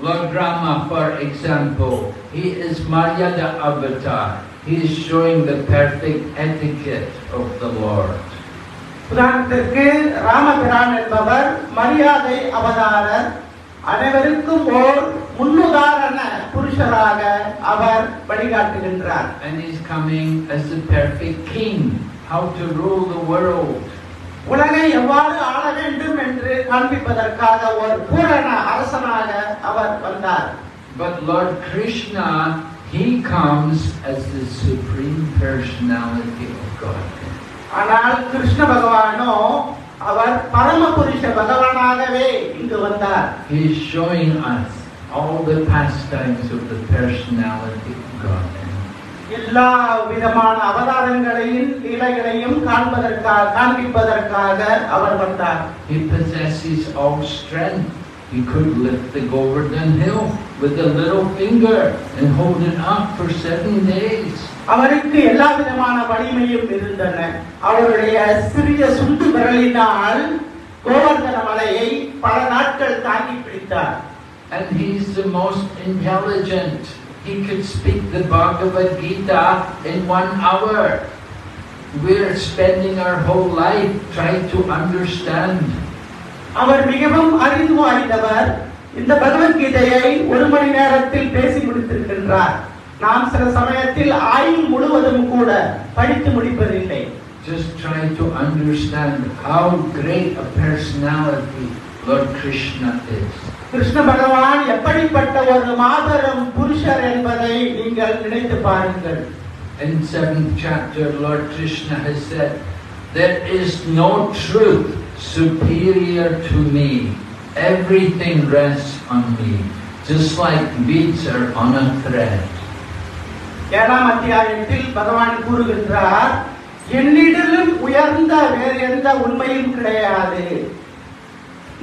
Lord Rama, for example, he is Maryada avatar. He is showing the perfect etiquette of the Lord. உதாரணத்திற்கு ராமபிரான் என்பவர் மரியாதை அவதாரர். அனைவருக்கும் ஓர் முன்னுதாரண புருஷராக அவர் வழிகாட்டுகின்றார். And he is coming as the perfect king, how to rule the world. உலகை எவ்வாறு ஆள வேண்டும் என்று காண்பிப்பதற்காக ஒரு பூரண அரசனாக அவர் வந்தார். But Lord Krishna, he comes as the Supreme Personality of God. ஆனால் கிருஷ்ண பகவானோ அவர் பரம புருஷ பகவானாகவே இங்கு வந்தார். He is showing us all the pastimes of the personality of God. எல்லா விதமான அவதாரங்களையும் லீலைகளையும் காண்பிப்பதற்காக அவர் வந்தார். He possesses all strength. He could lift the Govardhan hill with a little finger and hold it up for 7 days. அவருக்கு எல்லா விதமான வலிமையும் இருந்தன. அவருடைய சிறிய சுண்டு விரலினால் கோவர்தன மலையை பல நாட்கள் தாங்கி பிடித்தார். And he is the most intelligent. He could speak the Bhagavad Gita in 1 hour. We're spending our whole life trying to understand. அவர் மிகவும் அறிந்தவர். இந்த பகவத்கீதையை 1 மணி நேரத்தில் பேசி முடித்திருக்கின்றார். நாம் சில சமயத்தில் ஆயுள் முழுவதும் கூட படித்து முடிப்பதில்லை. Just trying to understand how great a personality Lord Krishna is. Krishna பகவான் எப்படிப்பட்ட ஒரு மாபெரும் புருஷர் என்பதை நீங்கள் நினைத்து பாருங்கள். In 7th chapter, Lord Krishna has said, "There is no truth superior to me. Everything rests on me, just like beads are on a thread." 7ஆம் அத்தியாயத்தில் பகவான் கூறுகின்றார், என்னிடலும் உயர்ந்த வேறு எந்த உண்மையும் கிடையாது.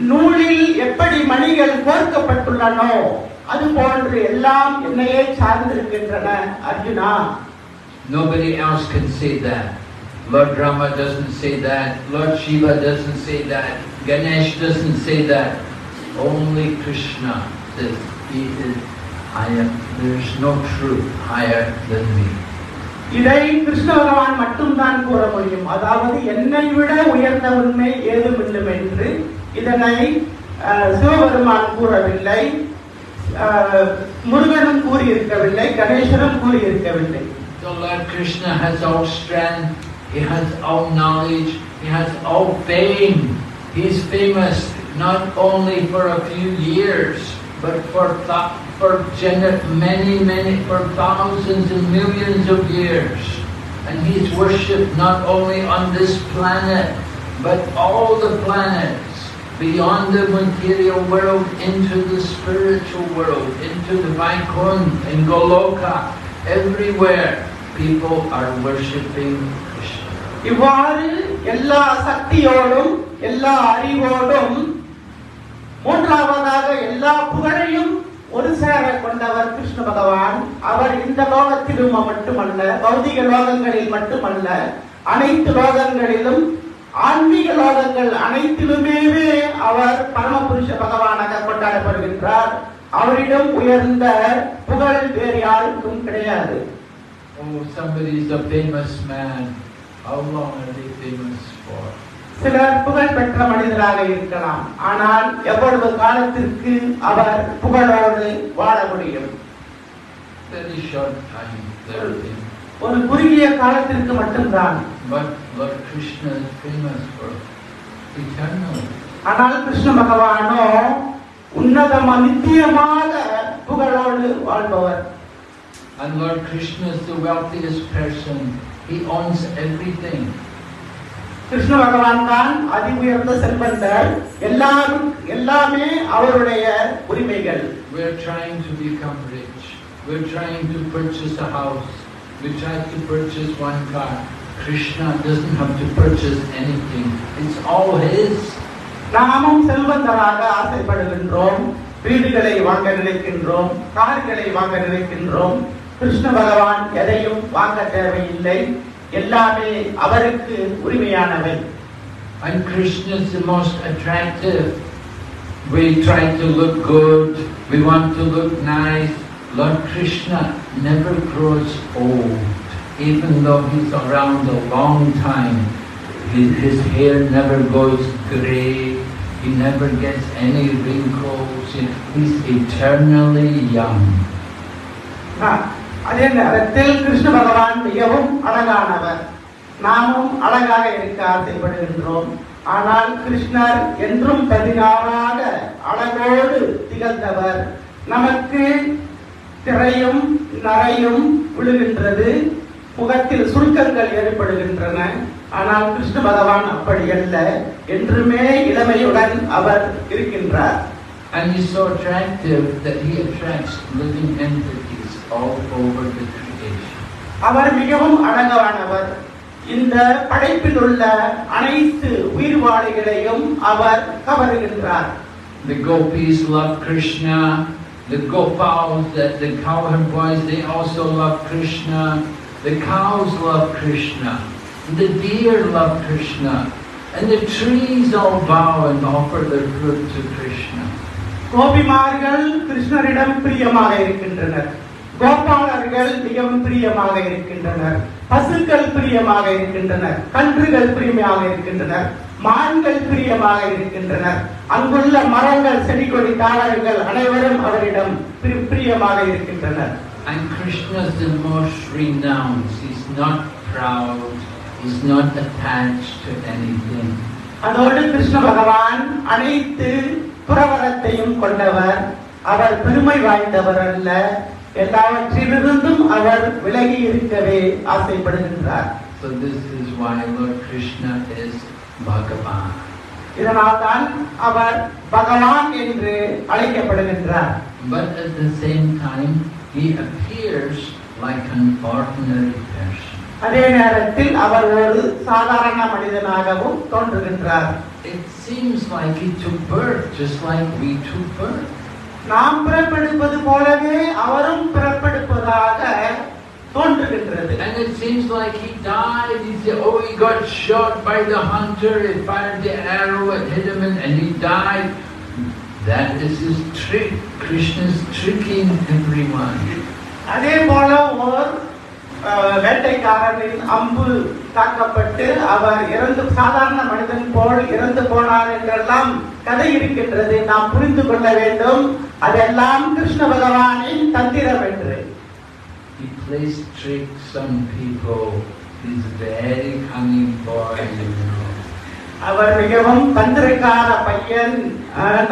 நூலில் எப்படி மணிகள் கோர்க்கப்பட்டுள்ளனோ அது போன்று எல்லாம் என்னையே சார்ந்திருக்கின்றன Arjuna. Nobody else can say that. Lord Rama doesn't say that. Lord Shiva doesn't say that. Ganesh doesn't say that. Only Krishna says he is higher. There is no truth higher than me. இதை கிருஷ்ண பகவான் மட்டும்தான் கூற முடியும். அதாவது என்னை விட உயர்ந்த உண்மை ஏதும் இல்லை என்று. இதனை சிவபெருமான் கூறவில்லை. முருகனும் கூறியிருக்கவில்லை, கணேசனும் கூறியிருக்கவில்லை. So Lord Krishna has all strength, he has all knowledge, he has all fame. He is famous not only for a few years, but for many, for thousands and millions of years. And he is worshipped not only on this planet, but all the planets. Beyond the material world, into the spiritual world, into the Vaikuntha and Goloka, everywhere people are worshipping Krishna. இவ்வாறு எல்லா சக்தியோடும் எல்லா அறிவோடும் மூன்றாவதாக எல்லா புகழையும் ஒரு சேர கொண்டவர் கிருஷ்ண பகவான். அவர் இந்த லோகத்திலும் மட்டுமல்ல, பௌதிக லோகங்களில் மட்டுமல்ல, அனைத்து லோகங்களிலும், ஆன்மீக லோகங்கள் அனைத்திலுமே அவர் பரமபுருஷ பகவானாக கொண்டாடப்படுகின்றார். அவரிடம் உயர்ந்த புகழ் வேறு யாருக்கும் கிடையாது. Oh, somebody is a famous man. How long are they famous for? சிலர் புகழ் பெற்ற மனிதராக இருக்கலாம், ஆனால் எவ்வளவு காலத்திற்கு அவர் புகழோடு வாழ முடியும்? Very short time. ஒரு குறுகிய காலத்திற்கு மட்டும்தான். But Lord Krishna is famous for eternal. ஆனால் கிருஷ்ண பகவானோ உன்னதமா நித்தியமாக புகழோடு வாழ்பவர். And Lord Krishna is the wealthiest person. He owns everything. Krishna பகவான் தான் அதி உயர்ந்த செல்வந்தர். எல்லாமே அவருடைய உரிமைகள். We are trying to become rich. We are trying to purchase a house. We try to purchase one car. Krishna doesn't have to purchase anything. It's all his. நாமும் செல்வந்தராக ஆசைப்படுகின்றோம், வீடுகளை வாங்க நினைக்கின்றோம், கார்களை வாங்க நினைக்கின்றோம். கிருஷ்ண பகவான் எதையும் வாங்க தேவையில்லை, எல்லாமே அவருக்கு உரிமையானவை. And Krishna is the most attractive. We try to look good, we want to look nice. Lord Krishna never grows old, even though he's around a long time. His hair never goes grey, he never gets any wrinkles. He's eternally young. அதே நேரத்தில் கிருஷ்ண பகவான் மிகவும் அழகானவர். நாமும் அழகாக இருக்க ஆசைப்படுகின்றோம், ஆனால் கிருஷ்ணர் என்றும் பதினாறாக அழகோடு திகழ்ந்தவர். நமக்கு திரையும் நரையும் விழுகின்றது, முகத்தில் சுருக்கங்கள் ஏற்படுகின்றன. ஆனால் கிருஷ்ண பகவான் அப்படி அல்ல, என்றுமே இளமையுடன் அவர் இருக்கின்றார். And he's so attractive that he attracts living entities all over the creation. அவர் மிகவும் அழகானவர். இந்த படைப்பில் உள்ள அனைத்து உயிர்வாழிகளையும் அவர் கவருகின்றார். The gopis love Krishna. The Gopals, the cowherd boys, they also love Krishna. The cows love Krishna. The deer love Krishna. And the trees all bow and offer their fruit to Krishna. கோபிமார்கள் கிருஷ்ணரிடம் பிரியமாக இருக்கின்றனர். கோபாலர்கள் மிகவும் பிரியமாக இருக்கின்றனர். பசுக்கள் பிரியமாக இருக்கின்றனர். கன்றுகள் பிரியமாக இருக்கின்றனர். மான்கள் பிரியமாக இருக்கின்றனர். அங்குள்ள மரங்கள், செடி கொடி தாவரங்கள் அனைவரும் அவரிடம் பிரியமாக இருக்கின்றனர். And Krishna is the most renowned. He's not proud. He's not attached to anything. அதோடு கிருஷ்ண பகவான் அனைத்து புரவரத்தையும் கொண்டவர். அவர் பெருமை வாய்ந்தவர் அல்ல, எல்லாவற்றிலிருந்தும் அவர் விலகி இருக்கவே ஆசைப்படுகின்றார். So this is why Lord Krishna is Bhagavan. இதனால்தான் அவர் பகவான் என்று அழைக்கப்படுகின்றார். But at the same time, he appears like an ordinary person. அதே நேரத்தில் அவர் ஒரு சாதாரண மனிதனாகவும் தோன்றுகின்றார். It seems like he took birth just like we took birth. நாம் பிறப்பெடுப்பது போலவே அவரும் பிறப்பெடுப்பதாக தோன்றுகின்றது. And it seems like he died. He said, oh, he got shot by the hunter. He fired the arrow, it hit him and he died. That is his trick. Krishna is tricking everyone. அதே போல ஓர் வேட்டைக்காரனின் அம்பு தாக்கப்பட்டு அவர் இறந்து சாதாரண மனிதன் போல் இறந்து போனார் என்றெல்லாம் கதை இருக்கின்றது. நாம் புரிந்து கொள்ள வேண்டும், அதெல்லாம் கிருஷ்ண பகவானின் தந்திரம் என்று. He plays tricks on people. He's very cunning boy, you know. அவர் மிகவும் தந்திரக்கார பையன்.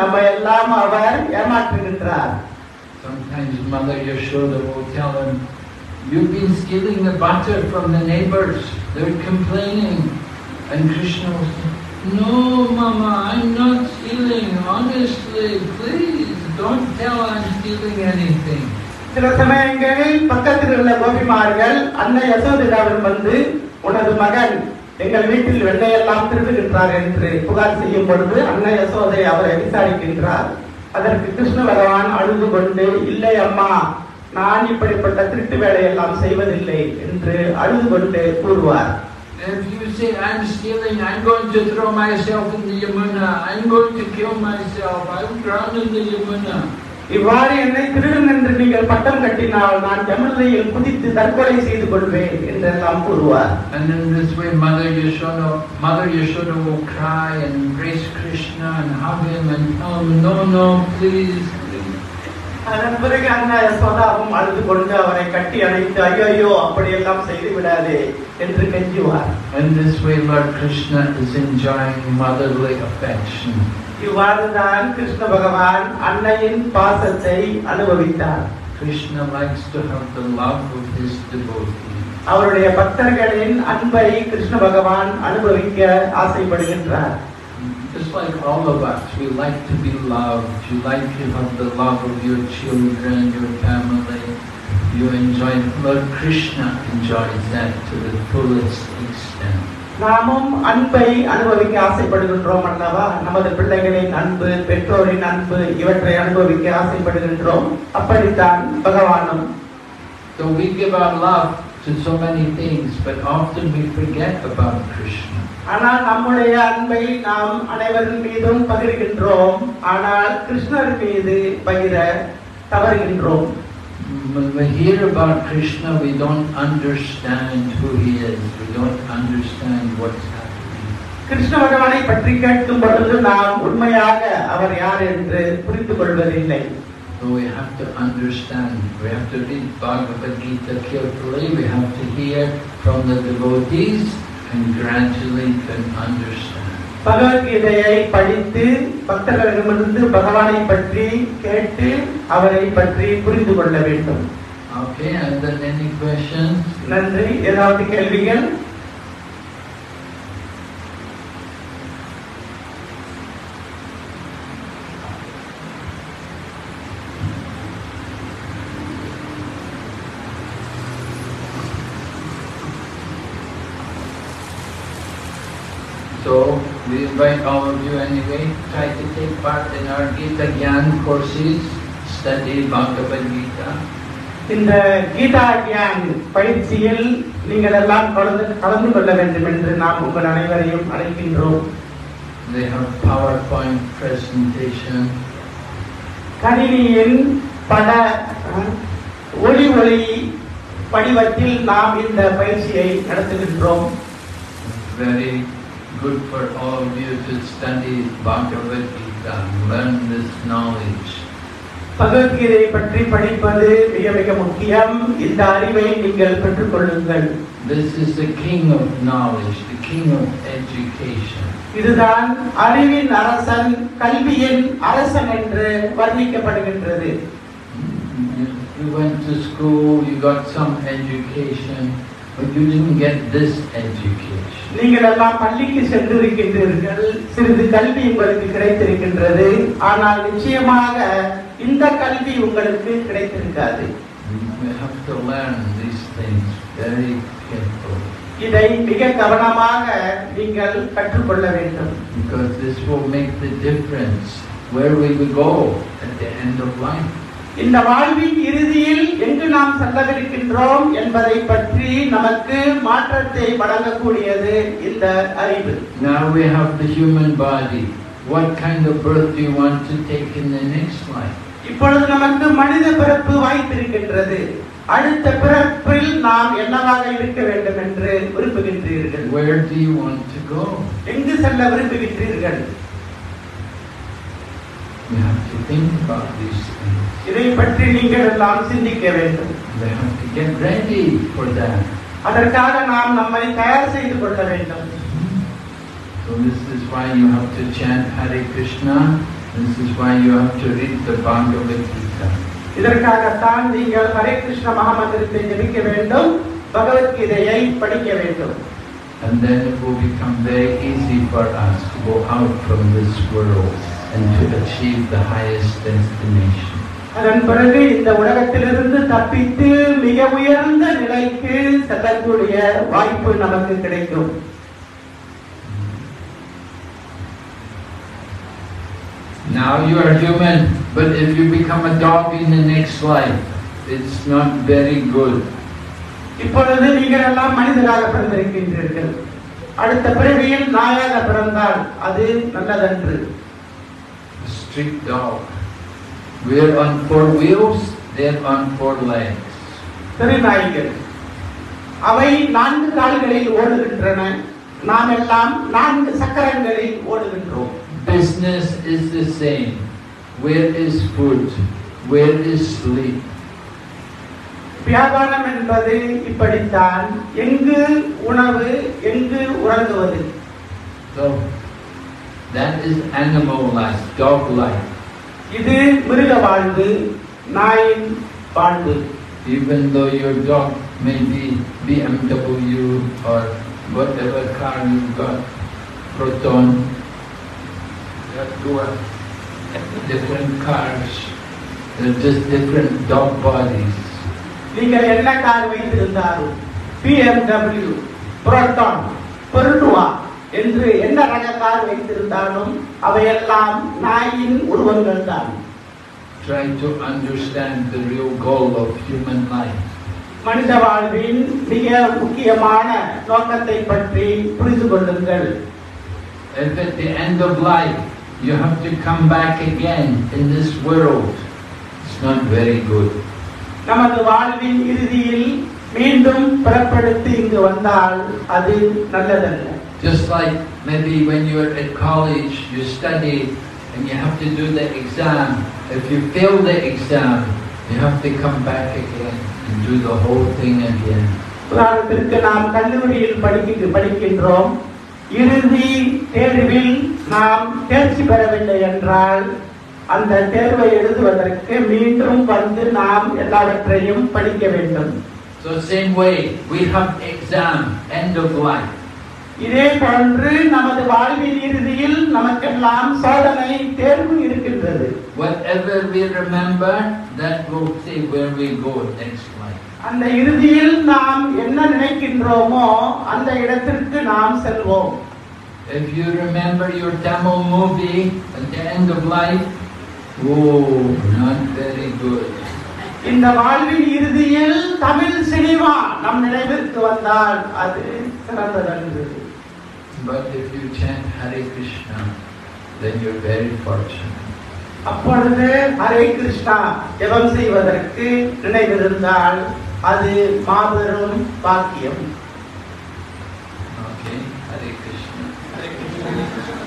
நம்ம எல்லாம் அவர் ஏமாற்றுகின்றார். Sometimes Mother Yashoda will tell him, "You've been stealing the butter from the neighbors. They're complaining." And Krishna will say, "No, Mama, I'm not stealing. Honestly, please don't tell I'm stealing anything." சில சமயங்களில் பக்கத்தில் உள்ள கோபிமார்கள் அன்னை யசோதையிடம் வந்து, உனது மகன் எங்கள் வீட்டில் வெண்ணையெல்லாம் திருடுகின்றார் என்று புகார் செய்யும் பொழுது அன்னை யசோதை அவரை விசாரிக்கின்றார். அதற்கு கிருஷ்ண பகவான் அழுது கொண்டு, இல்லை அம்மா, நான் இப்படிப்பட்ட திருட்டு வேலையெல்லாம் செய்வதில்லை என்று அழுது கொண்டு கூறுவார். If you say I'm stealing, I'm going to throw myself in the Yamuna. I'm going to kill myself. I'll drown in the Yamuna. இவ்வாறு என்னை திருடன் என்று நீங்கள் பட்டம் கட்டினால் நான் யமுனையில் குதித்து தற்கொலை செய்து கொள்வேன் என்றெல்லாம் கூறுவார். And in this way Mother Yashoda will cry and embrace Krishna and hug him and tell him, "No, no, please." அதன் பிறகு அன்னை யசோதாவும் அழுது கொண்டு அவரை கட்டி அணைத்து, ஐயோ அப்படியெல்லாம் செய்து விடாதே என்று கெஞ்சுவார். In this way Lord Krishna is enjoying motherly affection. இவ்வாறுதான் கிருஷ்ண பகவான் அன்னையின் பாசத்தை அனுபவித்தார். Krishna likes to have the love of his devotees. அவருடைய பக்தர்களின் அன்பை கிருஷ்ண பகவான் அனுபவிக்க ஆசைப்படுகின்றார். Just like all of us, we like to be loved. You like to have the love of your children, your family. You enjoy, Lord Krishna enjoys that to the fullest extent. நாமும் அன்பை அனுபவிக்க ஆசைப்படுகின்றோம் அல்லவா? நமது பிள்ளைகளின் அன்பு, பெற்றோரின் அன்பு, இவற்றை அனுபவிக்க ஆசைப்படுகின்றோம். அப்படித்தான் பகவானும். So we give our love to so many things, but often we forget about Krishna. ஆனால் நம்முடைய அன்பை நாம் அனைவரின் மீதும் பகிர்கின்றோம். ஆனால் கிருஷ்ணர் மீது பகிர தவறுகின்றோம். When we hear about Krishna, we don't understand who he is. We don't understand what's happening. Krishna பகவானை பற்றி கேட்கும் பொழுது நாம் உண்மையாக அவர் யார் என்று புரிந்து கொள்வதில்லை. So we have to understand. We have to read Bhagavad Gita carefully. We have to hear from the devotees and gradually can understand. பகவத்கீதையை படித்து பக்தர்களிடமிருந்து பகவானை பற்றி கேட்டு அவரை பற்றி புரிந்து கொள்ள வேண்டும். Okay, and then any questions? நன்றி. ஏதாவது கேள்விகள்? So we invite all of you anyway, try to take part in our Gita Gyan courses, study Bhagavad Gita. இந்த கீதா கியான் பயிற்சியில் நீங்கள் எல்லாம் கலந்து கொள்ள வேண்டும் என்று நாம் உங்கள் அனைவரையும் அழைக்கின்றோம். They have PowerPoint presentation. கணினியின் பட ஒளி படிவத்தில் நாம் இந்த பயிற்சியை நடத்துகின்றோம். Very good for all of you to study Bhagavad Gita, learn this knowledge. Bhagavad Gita பற்றி படிப்பது மிக மிக முக்கியம். இந்த அறிவை நீங்கள் பெற்றுக் கொள்ளுங்கள். This is the king of knowledge, the king of education. இதுதான் அறிவின் அரசன், கல்வியின் அரசன் என்று வர்ணிக்கப்படுகின்றது. You went to school, you got some education, but you didn't get this education. நீங்கள் எல்லாம் பள்ளிக்கு சென்றிருக்கின்றீர்கள், சிறிது கல்வி உங்களுக்கு கிடைத்திருக்கின்றது. ஆனால் நிச்சயமாக இந்த கல்வி உங்களுக்கு கிடைத்திருக்காது. We have to learn these things very carefully. இதை மிக கவனமாக நீங்கள் கற்றுக்கொள்ள வேண்டும். Because this will make the difference where we will go at the end of life. இந்த வாழ்வின் இறுதியில் எங்கு நாம் செல்லவிருக்கின்றோம் என்பதை பற்றி நமக்கு மாற்றத்தை வழங்கக்கூடியது இந்த அறிவு. Now we have the human body. What kind of birth do you want to take in the next life? இப்பொழுது நமக்கு மனித பிறப்பு வாய்த்திருக்கின்றது. அடுத்த பிறப்பில் நாம் என்னவாக இருக்க வேண்டும் என்று விரும்புகின்றீர்கள்? Where do you want to go? எங்கு செல்ல விரும்புகின்றீர்கள்? We have to think about these things. இதை பற்றி நீங்கள் எல்லாம் சிந்திக்க வேண்டும். We have to get ready for that. அதற்காக நாம் நம்மை தயார் செய்து கொள்ள வேண்டும். So this is why you have to chant Hare Krishna. This is why you have to read the Bhagavad Gita. இதற்காகத்தான் நீங்கள் ஹரே கிருஷ்ண மகாமந்திரத்தை ஜெபிக்க வேண்டும், பகவத்கீதையை படிக்க வேண்டும். And then it will become very easy for us to go out from this world and to achieve the highest destination. அதன் பிறகு இந்த உலகத்திலிருந்து தப்பித்து மிக உயர்ந்த நிலைக்கு செல்லக்கூடிய வாய்ப்பு நமக்கு கிடைக்கும். Now you are human, but if you become a dog in the next life, it's not very good. இப்பொழுது நீங்கள் எல்லாம் மனிதராக பிறந்திருக்கின்றீர்கள். அடுத்த பிறவியில் நாயாக பிறந்தால் அது நல்லதன்று. A strict dog. We're on 4 wheels, they're on 4 legs. திருநாய்கள் அவை 4 கால்களில் ஓடுகின்றன, நாம் எல்லாம் 4 சக்கரங்களில் ஓடுகின்றோம். Business is the same. Where is food? Where is sleep? வியாபாரம் என்பது இப்படித்தான், எங்கு உணவு, எங்கு உறங்குவது. So that is animal life, dog life. இது மிருக வாழ்வு, நாயின் வாழ்வு. Even though your dog may be BMW or whatever car you've got, Proton, Jaguar, different cars, they're just different dog bodies. நீங்கள் என்ன கார் வைத்திருந்தாலும் BMW, புரோட்டான், பெர்னுவா என்று என்ன ரக கார் வைத்திருந்தாலும் அவையெல்லாம் நாயின் உருவங்கள் தான். Try to understand the real goal of human life. மனித வாழ்வின் மிக முக்கியமான நோக்கத்தை பற்றி புரிந்து கொள்ளுங்கள். If at the end of life you have to come back again in this world, it's not very good. நமது வாழ்வின் இறுதியில் மீண்டும் பிறப்பெடுத்து இங்கு வந்தால் அது நல்லதல்ல. Just like maybe when you're at college, you study and you have to do the exam. If you fail the exam, you have to come back again and do the whole thing again. உதாரணத்திற்கு நாம் கல்லூரியில் படிக்கின்றோம். இறுதி தேர்வில் நாம் தேர்ச்சி பெறவில்லை என்றால் அந்த தேர்வை எழுதுவதற்கு மீண்டும் வந்து நாம் எல்லாவற்றையும் படிக்க வேண்டும். So same way, we have exam, end of life. இதே போன்று நமது வாழ்வின் இறுதியில் நமக்கெல்லாம் சோதனை தேர்வு இருக்கின்றது. Whatever we remember, that will say where we go next life. அந்த இறுதியில் நாம் என்ன நினைக்கின்றோமோ அந்த இடத்திற்கு நாம் செல்வோம். If you remember your Tamil movie at the end of life, oh, not very good. இந்த வாழ்வின் இறுதியில் தமிழ் சினிமா நம் நினைவிற்கு வந்தால் அது சிறந்ததன்று. But if you chant Hare Krishna, then you're very fortunate. அப்பொழுது ஹரே கிருஷ்ணா ஜெபம் செய்வதற்கு நினைவிருந்தால் அது மாபெரும் பாக்கியம். Okay, Hare Krishna. Hare Krishna.